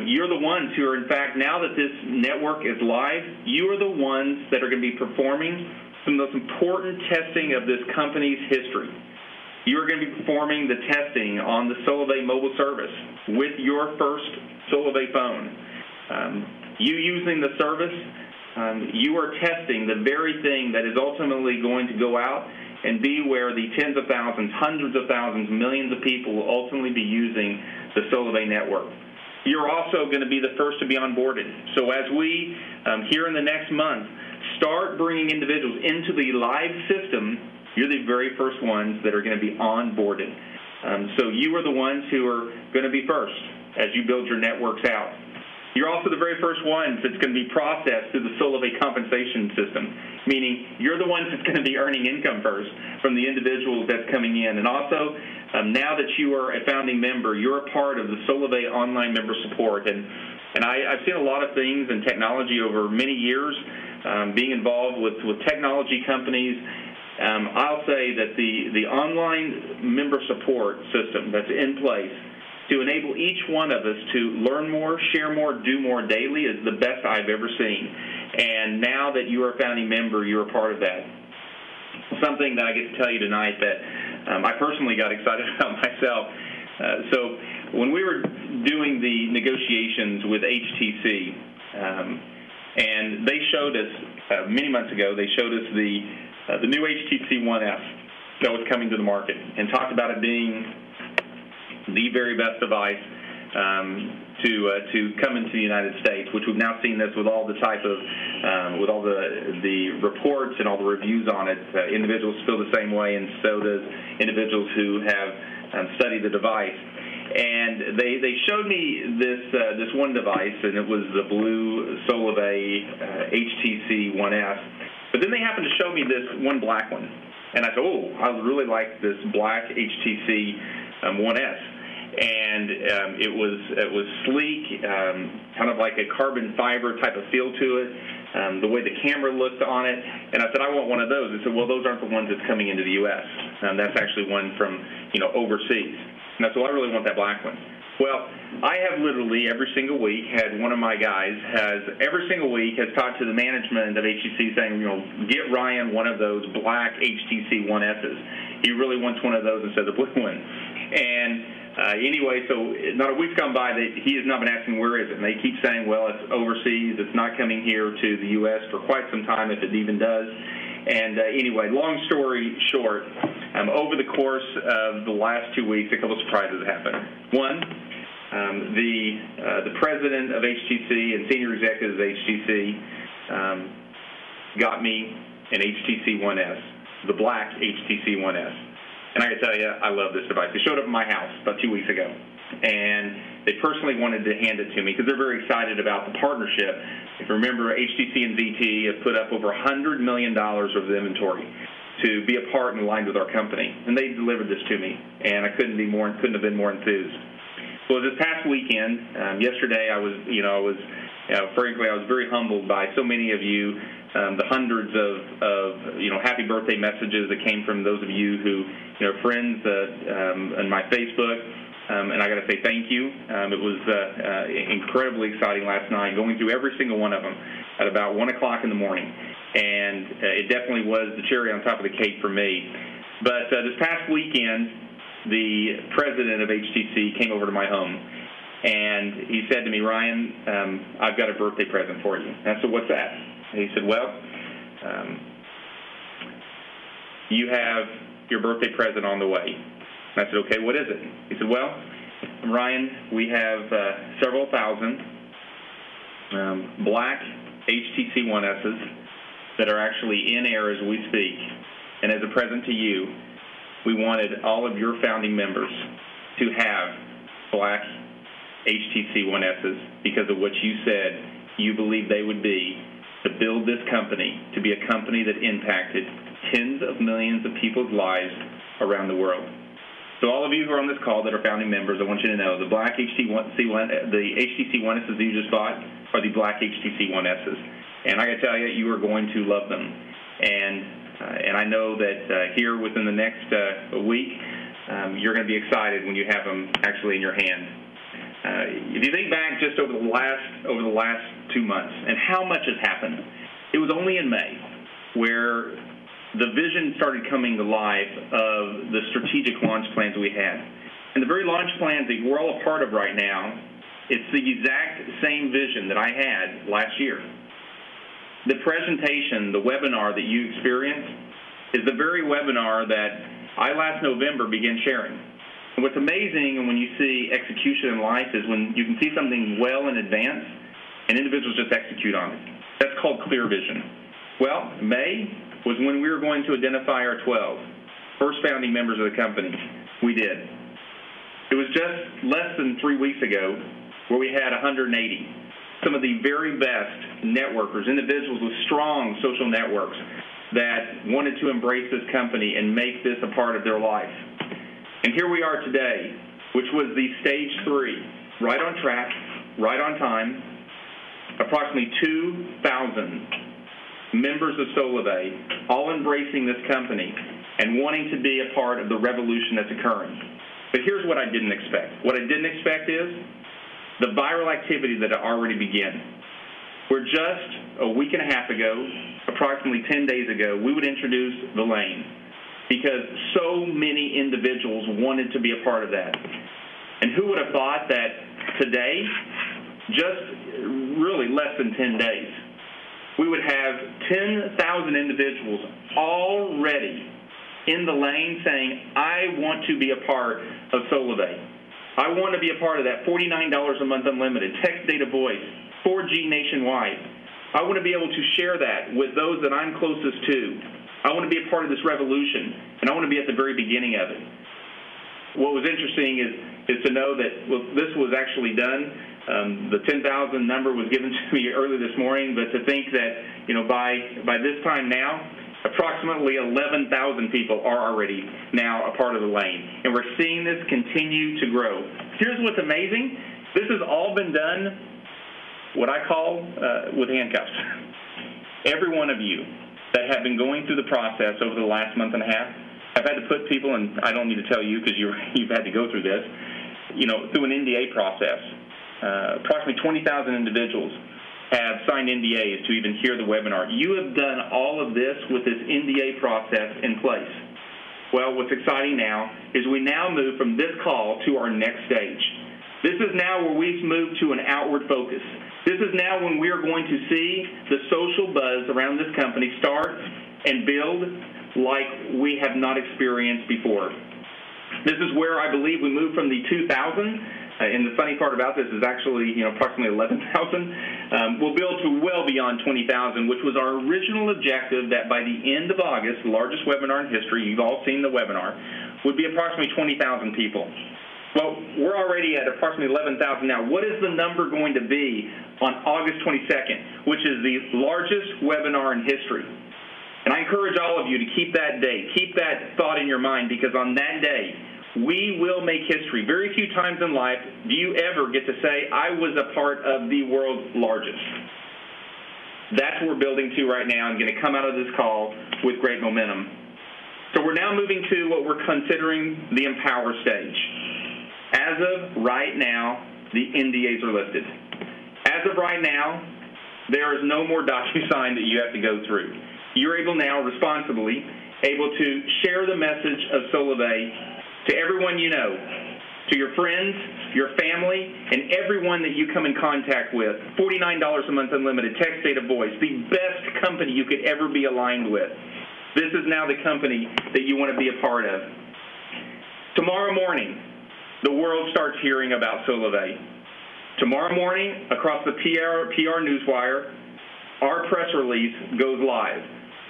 Speaker 2: you're the ones who are, in fact, now that this network is live, you are the ones that are going to be performing some of the most important testing of this company's history. You are going to be performing the testing on the Solavei mobile service with your first Solavei phone. You using the service, you are testing the very thing that is ultimately going to go out and be where the tens of thousands, hundreds of thousands, millions of people will ultimately be using the Solavei network. You're also going to be the first to be onboarded. So as we, here in the next month, start bringing individuals into the live system, you're the very first ones that are going to be onboarded. So you are the ones who are going to be first as you build your networks out. You're also the very first ones that's going to be processed through the Solavei compensation system, meaning you're the ones that's going to be earning income first from the individuals that's coming in. And also, now that you are a founding member, you're a part of the Solavei online member support. And I've seen a lot of things in technology over many years, being involved with technology companies. I'll say that the online member support system that's in place to enable each one of us to learn more, share more, do more daily is the best I've ever seen. And now that you are a founding member, you're a part of that. Something that I get to tell you tonight that I personally got excited about myself. So when we were doing the negotiations with HTC, And they showed us, many months ago, they showed us the new HTC One S that was coming to the market and talked about it being the very best device to come into the United States, which we've now seen this with all the type of, with all the reports and all the reviews on it. Individuals feel the same way, and so does individuals who have studied the device. And they showed me this one device, and it was the blue Solavei HTC One S. But then they happened to show me this one black one, and I thought, oh, I really like this black HTC One S. And it was sleek, kind of like a carbon fiber type of feel to it, the way the camera looked on it. And I said, I want one of those. They said, well, those aren't the ones that's coming into the U.S. That's actually one from, overseas. And I said, well, I really want that black one. Well, I have literally every single week had one of my guys has talked to the management of HTC saying, get Ryan one of those black HTC One S's. He really wants one of those instead of the blue one. And anyway, so not a week's gone by that he has not been asking where is it. And they keep saying, well, it's overseas. It's not coming here to the U.S. for quite some time, if it even does. And anyway, long story short, over the course of the last 2 weeks, a couple of surprises happened. One, the president of HTC and senior executives of HTC got me an HTC One S, the black HTC One S. And I can tell you, I love this device. It showed up at my house about 2 weeks ago, and they personally wanted to hand it to me because they're very excited about the partnership. If you remember, HTC and ZTE have put up over $100 million of the inventory to be a part and aligned with our company, and they delivered this to me, and I couldn't have been more enthused. Well, this past weekend, yesterday, frankly, I was very humbled by so many of you, the hundreds of happy birthday messages that came from those of you who, friends on my Facebook, and I got to say thank you. It was incredibly exciting last night, going through every single one of them at about 1 o'clock in the morning, and it definitely was the cherry on top of the cake for me. But this past weekend, the president of HTC came over to my home, and he said to me, Ryan, I've got a birthday present for you. And I said, what's that? And he said, well, you have your birthday present on the way. And I said, okay, what is it? He said, well, Ryan, we have several thousand black HTC One S's that are actually in air as we speak. And as a present to you, we wanted all of your founding members to have black HTC One S's because of what you said you believe they would be to build this company to be a company that impacted tens of millions of people's lives around the world. So all of you who are on this call that are founding members, I want you to know the black HTC One S's that you just bought are the black HTC One S's. And I got to tell you, you are going to love them. And I know that here within the next week, you're going to be excited when you have them actually in your hand. If you think back just over the last 2 months and how much has happened, it was only in May where the vision started coming to life of the strategic launch plans we had. And the very launch plans that we're all a part of right now, it's the exact same vision that I had last year. The presentation, the webinar that you experienced, is the very webinar that I last November began sharing. And what's amazing when you see execution in life is when you can see something well in advance and individuals just execute on it. That's called clear vision. Well, May was when we were going to identify our 12 first founding members of the company. We did. It was just less than 3 weeks ago where we had 180. Some of the very best networkers, individuals with strong social networks that wanted to embrace this company and make this a part of their life. And here we are today, which was the stage 3, right on track, right on time, approximately 2,000 members of Solavei, all embracing this company and wanting to be a part of the revolution that's occurring. But here's what I didn't expect. What I didn't expect is the viral activity that had already begun. Where just a week and a half ago, approximately 10 days ago, we would introduce the lane because so many individuals wanted to be a part of that. And who would have thought that today, just really less than 10 days, we would have 10,000 individuals already in the lane saying, I want to be a part of Solavei. I want to be a part of that $49 a month unlimited, text, data, voice, 4G nationwide. I want to be able to share that with those that I'm closest to. I want to be a part of this revolution, and I want to be at the very beginning of it. What was interesting is to know that this was actually done. The 10,000 number was given to me early this morning, but to think that by this time now, approximately 11,000 people are already now a part of the lane, and we're seeing this continue to grow. Here's what's amazing: this has all been done, what I call with handcuffs. Every one of you that have been going through the process over the last month and a half. I've had to put people, and I don't need to tell you because you've had to go through this, through an NDA process. Approximately 20,000 individuals have signed NDAs to even hear the webinar. You have done all of this with this NDA process in place. Well, what's exciting now is we now move from this call to our next stage. This is now where we move to an outward focus. This is now when we are going to see the social buzz around this company start and build like we have not experienced before. This is where I believe we move from the 2,000, and the funny part about this is actually approximately 11,000. We'll build to well beyond 20,000, which was our original objective, that by the end of August, the largest webinar in history, you've all seen the webinar, would be approximately 20,000 people. Well, we're already at approximately 11,000 now. What is the number going to be on August 22nd, which is the largest webinar in history? And I encourage all of you to keep that date, keep that thought in your mind, because on that day, we will make history. Very few times in life do you ever get to say, I was a part of the world's largest. That's what we're building to right now and going to come out of this call with great momentum. So we're now moving to what we're considering the Empower stage. As of right now, the NDAs are lifted. As of right now, there is no more DocuSign that you have to go through. You're able now, responsibly, able to share the message of Solavei to everyone you know, to your friends, your family, and everyone that you come in contact with. $49 a month unlimited, text, data, voice, the best company you could ever be aligned with. This is now the company that you want to be a part of. Tomorrow morning, the world starts hearing about Solavei. Tomorrow morning, across the PR Newswire, our press release goes live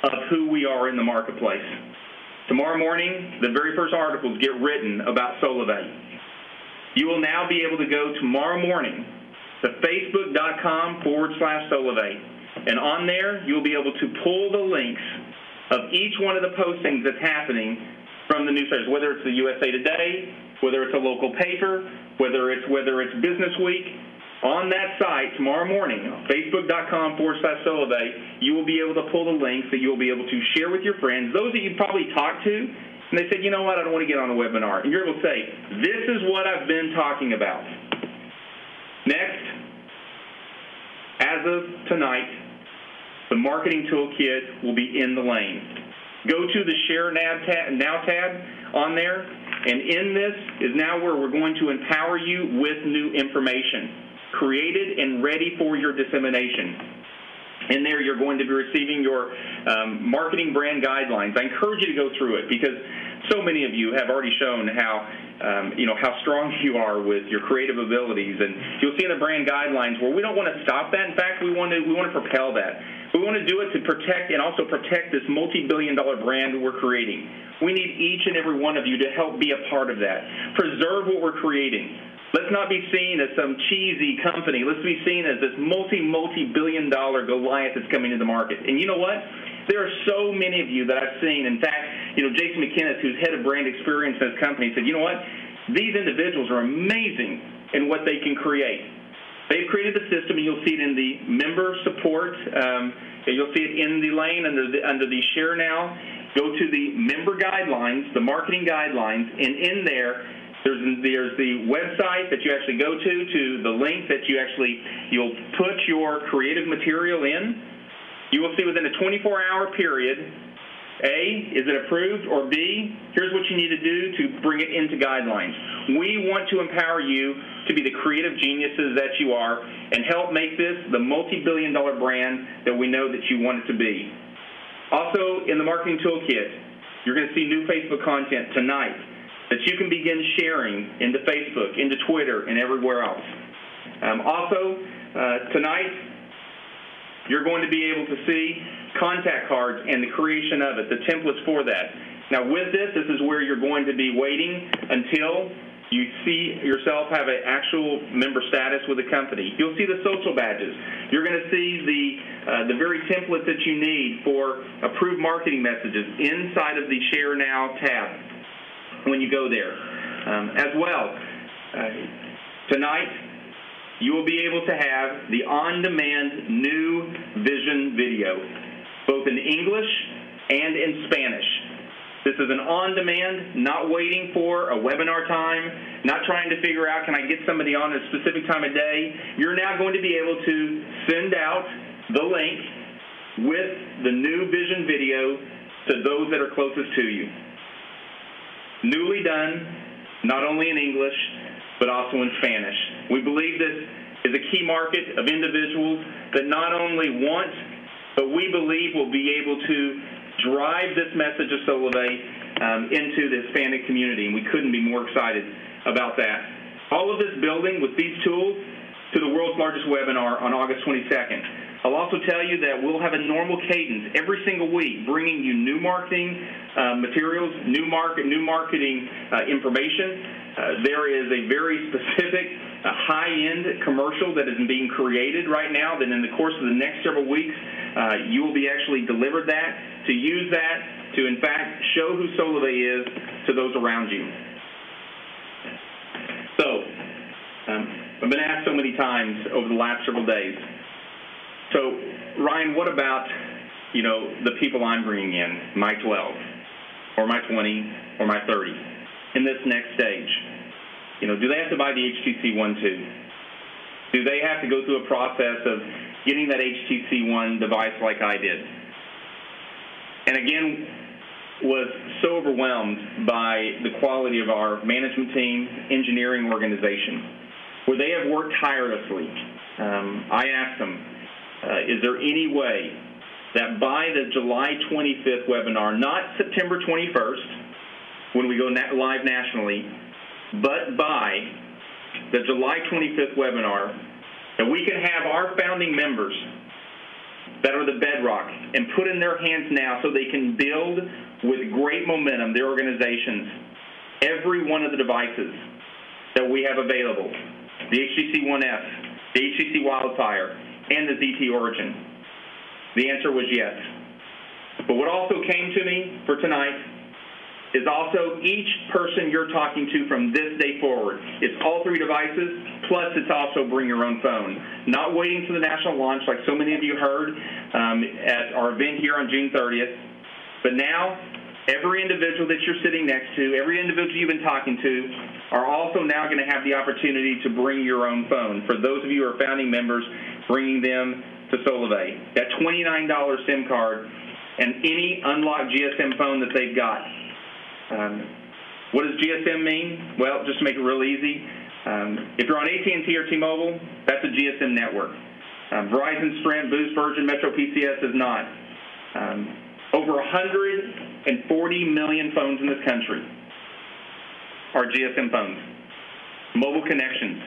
Speaker 2: of who we are in the marketplace. Tomorrow morning, the very first articles get written about Solavei. You will now be able to go tomorrow morning to facebook.com/Solavei, and on there, you'll be able to pull the links of each one of the postings that's happening from the newsletters, whether it's the USA Today, whether it's a local paper, whether it's Business Week. On that site tomorrow morning, facebook.com/Solavei, you will be able to pull the links that you'll be able to share with your friends, those that you probably talked to, and they said, you know what, I don't want to get on a webinar. And you're able to say, this is what I've been talking about. Next, as of tonight, the marketing toolkit will be in the lane. Go to the Share Now tab on there, and in this is now where we're going to empower you with new information, created and ready for your dissemination. In there, you're going to be receiving your marketing brand guidelines. I encourage you to go through it because so many of you have already shown how strong you are with your creative abilities, and you'll see in the brand guidelines where we don't want to stop that. In fact, we want to propel that. We want to do it to protect and also protect this multi-billion-dollar brand we're creating. We need each and every one of you to help be a part of that. Preserve what we're creating. Let's not be seen as some cheesy company. Let's be seen as this multi-billion-dollar Goliath that's coming to the market. And you know what? There are so many of you that I've seen. In fact, Jason McKinnis, who's head of brand experience in his company, said, you know what? These individuals are amazing in what they can create. They've created the system, and you'll see it in the member support. You'll see it in the lane under the Share Now. Go to the member guidelines, the marketing guidelines, and in there, there's the website that you actually go to the link that you'll put your creative material in. You will see within a 24-hour period A, is it approved? Or B, here's what you need to do to bring it into guidelines. We want to empower you to be the creative geniuses that you are and help make this the multi-billion-dollar brand that we know that you want it to be. Also, in the marketing toolkit, you're going to see new Facebook content tonight that you can begin sharing into Facebook, into Twitter, and everywhere else. Tonight, you're going to be able to see contact cards and the creation of it, the templates for that. Now, with this is where you're going to be waiting until you see yourself have an actual member status with the company. You'll see the social badges. You're going to see the very template that you need for approved marketing messages inside of the Share Now tab when you go there. Tonight, you will be able to have the on-demand new Vision video, both in English and in Spanish. This is an on-demand, not waiting for a webinar time, not trying to figure out, can I get somebody on a specific time of day? You're now going to be able to send out the link with the new Vision video to those that are closest to you. Newly done, not only in English, but also in Spanish. We believe this is a key market of individuals that not only want, but we believe will be able to drive this message of Solavei into the Hispanic community, and we couldn't be more excited about that. All of this building with these tools to the world's largest webinar on August 22nd. I'll also tell you that we'll have a normal cadence every single week, bringing you new marketing materials, new marketing information. There is a very specific high-end commercial that is being created right now that in the course of the next several weeks, you will be actually delivered that, to use that to, in fact, show who Solavei is to those around you. So, I've been asked so many times over the last several days, so, Ryan, what about, the people I'm bringing in, my 12, or my 20, or my 30, in this next stage? Do they have to buy the HTC One too? Do they have to go through a process of getting that HTC One device like I did? And again, was so overwhelmed by the quality of our management team, engineering organization, where they have worked tirelessly. I asked them, is there any way that by the July 25th webinar, not September 21st, when we go live nationally, but by the July 25th webinar, that we can have our founding members that are the bedrock and put in their hands now so they can build with great momentum their organizations, every one of the devices that we have available, the HTC One F, the HTC Wildfire, and the ZT Origin? The answer was yes. But what also came to me for tonight is also each person you're talking to from this day forward. It's all three devices, plus it's also bring your own phone. Not waiting for the national launch like so many of you heard at our event here on June 30th. But now, every individual that you're sitting next to, every individual you've been talking to, are also now going to have the opportunity to bring your own phone. For those of you who are founding members, bringing them to Solavei. That $29 SIM card and any unlocked GSM phone that they've got. What does GSM mean? Well, just to make it real easy, if you're on AT&T or T-Mobile, that's a GSM network. Verizon, Sprint, Boost, Virgin, Metro PCS is not. Over 140 million phones in this country are GSM phones. Mobile connections,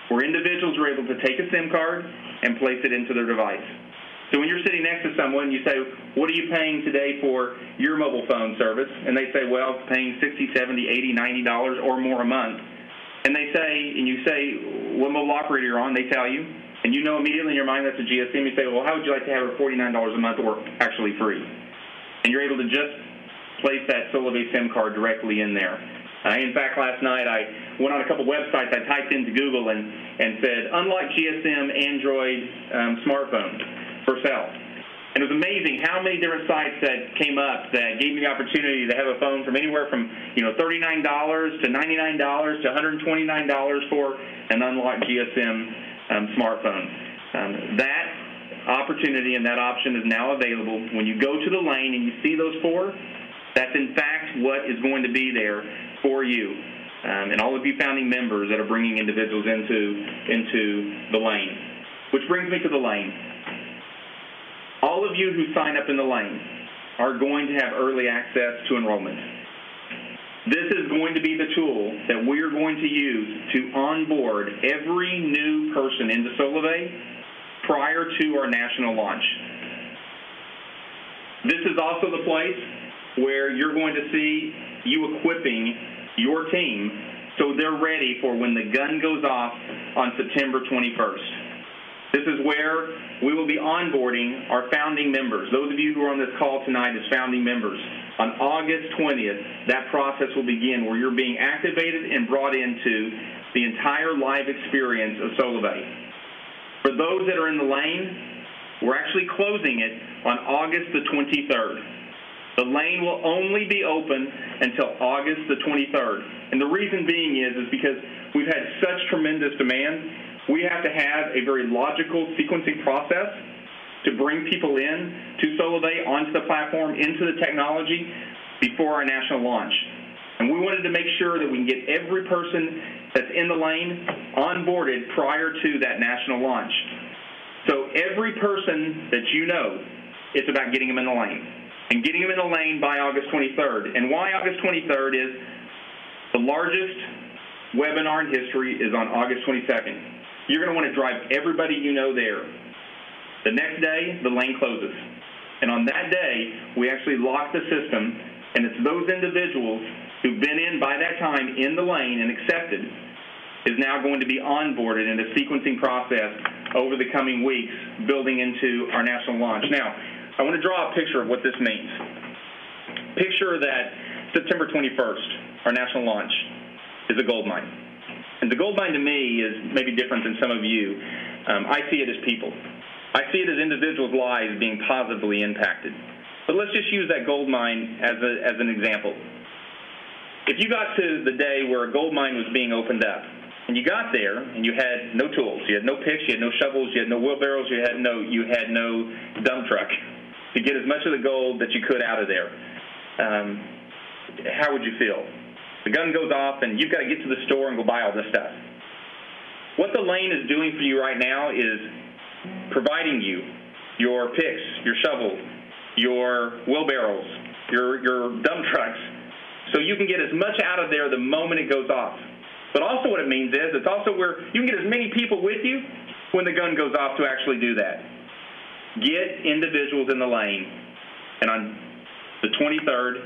Speaker 2: where individuals are able to take a SIM card and place it into their device. So when you're sitting next to someone, you say, what are you paying today for your mobile phone service? And they say, well, paying $60, $70, $80, $90 or more a month. And you say, what mobile operator you're on, they tell you. And you know immediately in your mind that's a GSM. You say, well, how would you like to have it $49 a month or actually free? And you're able to just place that Solavei SIM card directly in there. In fact, last night I went on a couple websites. I typed into Google and said, unlock GSM Android smartphone for sale. And it was amazing how many different sites that came up that gave me the opportunity to have a phone from anywhere from $39 to $99 to $129 for an unlocked GSM smartphone. That opportunity and that option is now available. When you go to the lane and you see those four, that's in fact what is going to be there for you. And all of you founding members that are bringing individuals into the lane. Which brings me to the lane. All of you who sign up in the lane are going to have early access to enrollment. This is going to be the tool that we are going to use to onboard every new person into Solavei prior to our national launch. This is also the place where you're going to see you equipping your team so they're ready for when the gun goes off on September 21st. This is where we will be onboarding our founding members. Those of you who are on this call tonight as founding members. On August 20th, that process will begin where you're being activated and brought into the entire live experience of Solavei. For those that are in the lane, we're actually closing it on August the 23rd. The lane will only be open until August the 23rd. And the reason being is because we've had such tremendous demand, we have to have a very logical sequencing process to bring people in to Solavei, onto the platform, into the technology before our national launch. And we wanted to make sure that we can get every person that's in the lane onboarded prior to that national launch. So every person that you know, it's about getting them in the lane. And getting them in the lane by August 23rd. And why August 23rd is the largest webinar in history is on August 22nd. You're going to want to drive everybody you know there. The next day, the lane closes. And on that day, we actually lock the system, and it's those individuals who've been in by that time in the lane and accepted is now going to be onboarded in a sequencing process over the coming weeks, building into our national launch. Now, I want to draw a picture of what this means. Picture that September 21st, our national launch, is a gold mine. And the gold mine to me is maybe different than some of you. I see it as people. I see it as individuals' lives being positively impacted. But let's just use that gold mine as an example. If you got to the day where a gold mine was being opened up, and you got there and you had no tools, you had no picks, you had no shovels, you had no wheelbarrows, you had no dump truck to get as much of the gold that you could out of there, how would you feel? The gun goes off and you've got to get to the store and go buy all this stuff. What the lane is doing for you right now is providing you your picks, your shovel, your wheelbarrows, your dump trucks, so you can get as much out of there the moment it goes off. But also what it means is it's also where you can get as many people with you when the gun goes off to actually do that. Get individuals in the lane, and on the 23rd,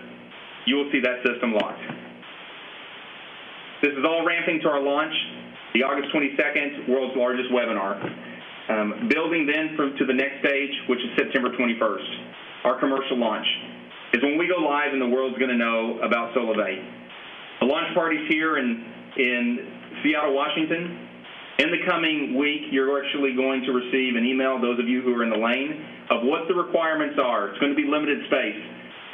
Speaker 2: you will see that system locked. This is all ramping to our launch, the August 22nd, world's largest webinar. Building then to the next stage, which is September 21st, our commercial launch, is when we go live and the world's going to know about Solavei. The launch party's here in Seattle, Washington. In the coming week, you're actually going to receive an email, those of you who are in the lane, of what the requirements are. It's going to be limited space.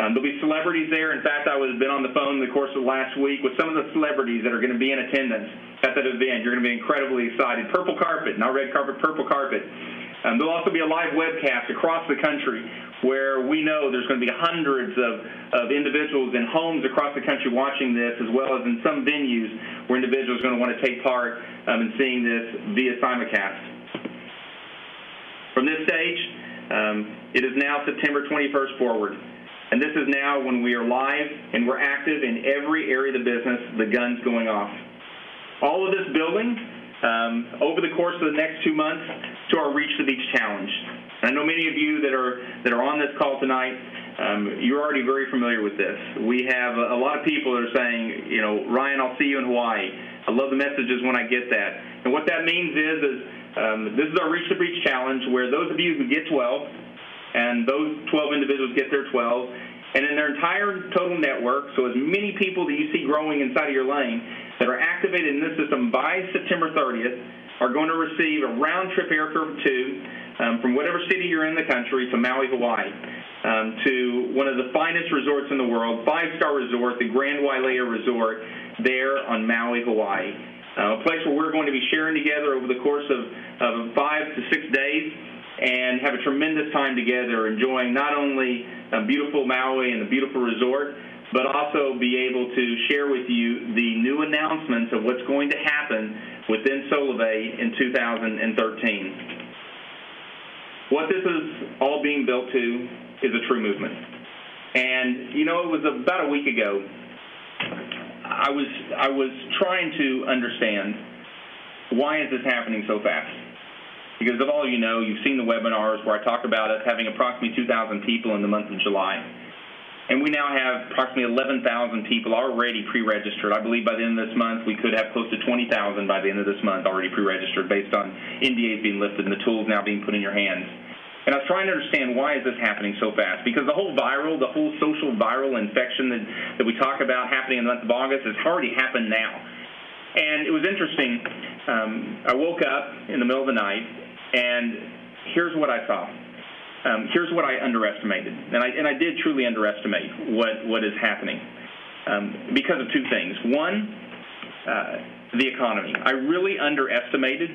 Speaker 2: There'll be celebrities there. In fact, I was been on the phone in the course of last week with some of the celebrities that are going to be in attendance at that event. You're going to be incredibly excited. Purple carpet, not red carpet, purple carpet. There'll also be a live webcast across the country where we know there's going to be hundreds of individuals in homes across the country watching this, as well as in some venues where individuals are going to want to take part in seeing this via simulcast. From this stage, it is now September 21st forward. And this is now when we are live and we're active in every area of the business, the gun's going off. All of this building over the course of the next 2 months to our Reach the Beach Challenge. And I know many of you that are on this call tonight, you're already very familiar with this. We have a lot of people that are saying, you know, Ryan, I'll see you in Hawaii. I love the messages when I get that. And what that means is this is our Reach the Beach Challenge, where those of you who get 12, and those 12 individuals get their 12, and in their entire total network, so as many people that you see growing inside of your lane that are activated in this system by September 30th are going to receive a round-trip airfare from whatever city you're in the country to Maui, Hawaii, to one of the finest resorts in the world, 5-star resort, the Grand Wailea Resort, there on Maui, Hawaii. A place where we're going to be sharing together over the course of 5 to 6 days and have a tremendous time together, enjoying not only beautiful Maui and the beautiful resort, but also be able to share with you the new announcements of what's going to happen within Solavei in 2013. What this is all being built to is a true movement. And, you know, it was about a week ago, I was trying to understand, why is this happening so fast? Because of all you know, you've seen the webinars where I talk about us having approximately 2,000 people in the month of July. And we now have approximately 11,000 people already pre-registered. I believe by the end of this month, we could have close to 20,000 by the end of this month already pre-registered based on NDAs being lifted and the tools now being put in your hands. And I was trying to understand, why is this happening so fast? Because the whole social viral infection that we talk about happening in the month of August has already happened now. And it was interesting. I woke up in the middle of the night, and here's what I saw. Here's what I underestimated, and I did truly underestimate what is happening because of two things. One, the economy. I really underestimated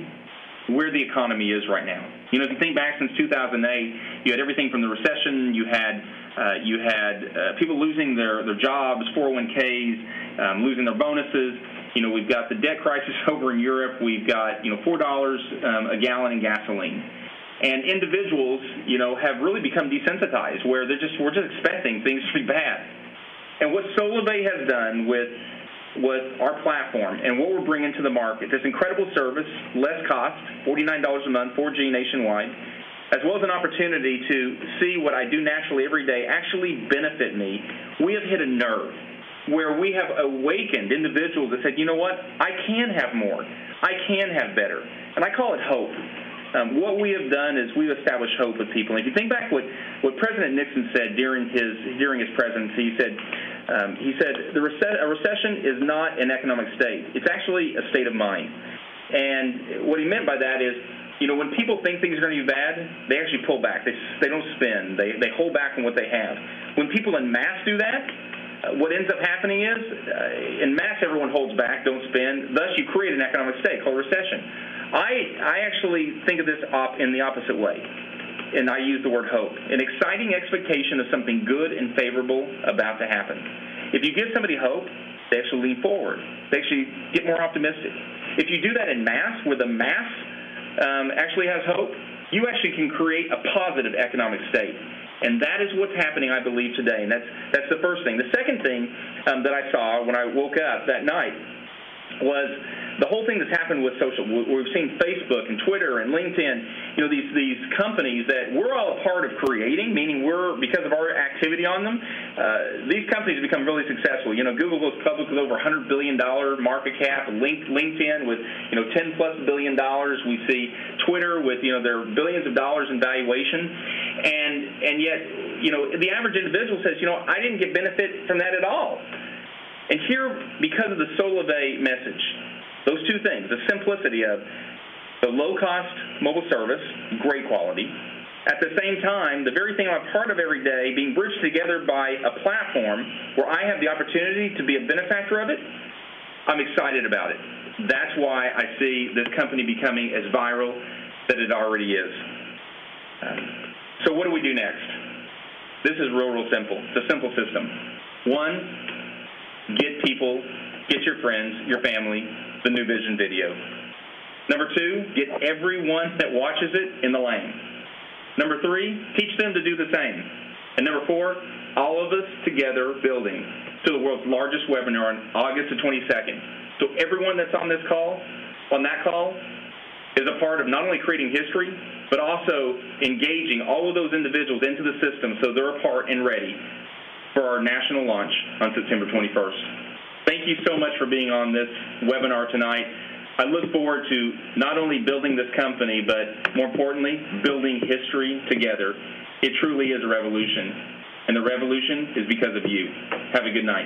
Speaker 2: where the economy is right now. You know, if you think back since 2008, you had everything from the recession. You had people losing their jobs, 401ks, losing their bonuses. You know, we've got the debt crisis over in Europe. We've got, $4 a gallon in gasoline. And individuals, have really become desensitized, where we're just expecting things to be bad. And what Solavei has done with our platform and what we're bringing to the market, this incredible service, less cost, $49 a month, 4G nationwide, as well as an opportunity to see what I do naturally every day actually benefit me, we have hit a nerve where we have awakened individuals that said, you know what, I can have more, I can have better. And I call it hope. What we have done is we've established hope with people. And if you think back what President Nixon said during his presidency, he said a recession is not an economic state. It's actually a state of mind. And what he meant by that is, when people think things are going to be bad, they actually pull back. They don't spend. They hold back on what they have. When people en masse do that, what ends up happening is, en masse, everyone holds back, don't spend. Thus, you create an economic state called recession. I actually think of this in the opposite way, and I use the word hope, an exciting expectation of something good and favorable about to happen. If you give somebody hope, they actually lean forward. They actually get more optimistic. If you do that in mass, where the mass actually has hope, you actually can create a positive economic state. And that is what's happening, I believe, today. And that's the first thing. The second thing that I saw when I woke up that night was the whole thing that's happened with social. We've seen Facebook and Twitter and LinkedIn, these companies that we're all a part of creating, meaning because of our activity on them, these companies have become really successful. Google goes public with over $100 billion market cap, LinkedIn with, $10+ billion. We see Twitter with, their billions of dollars in valuation. And yet, the average individual says, I didn't get benefit from that at all. And here, because of the Solavei message, those two things, the simplicity of the low-cost mobile service, great quality, at the same time, the very thing I'm a part of every day being bridged together by a platform where I have the opportunity to be a benefactor of it, I'm excited about it. That's why I see this company becoming as viral that it already is. So what do we do next? This is real simple. It's a simple system. One, get your friends, your family, the New Vision video. Number two, get everyone that watches it in the lane. Number three, teach them to do the same. And number four, all of us together building to the world's largest webinar on August the 22nd. So everyone that's on that call, is a part of not only creating history, but also engaging all of those individuals into the system so they're a part and ready for our national launch on September 21st. Thank you so much for being on this webinar tonight. I look forward to not only building this company, but more importantly, building history together. It truly is a revolution, and the revolution is because of you. Have a good night.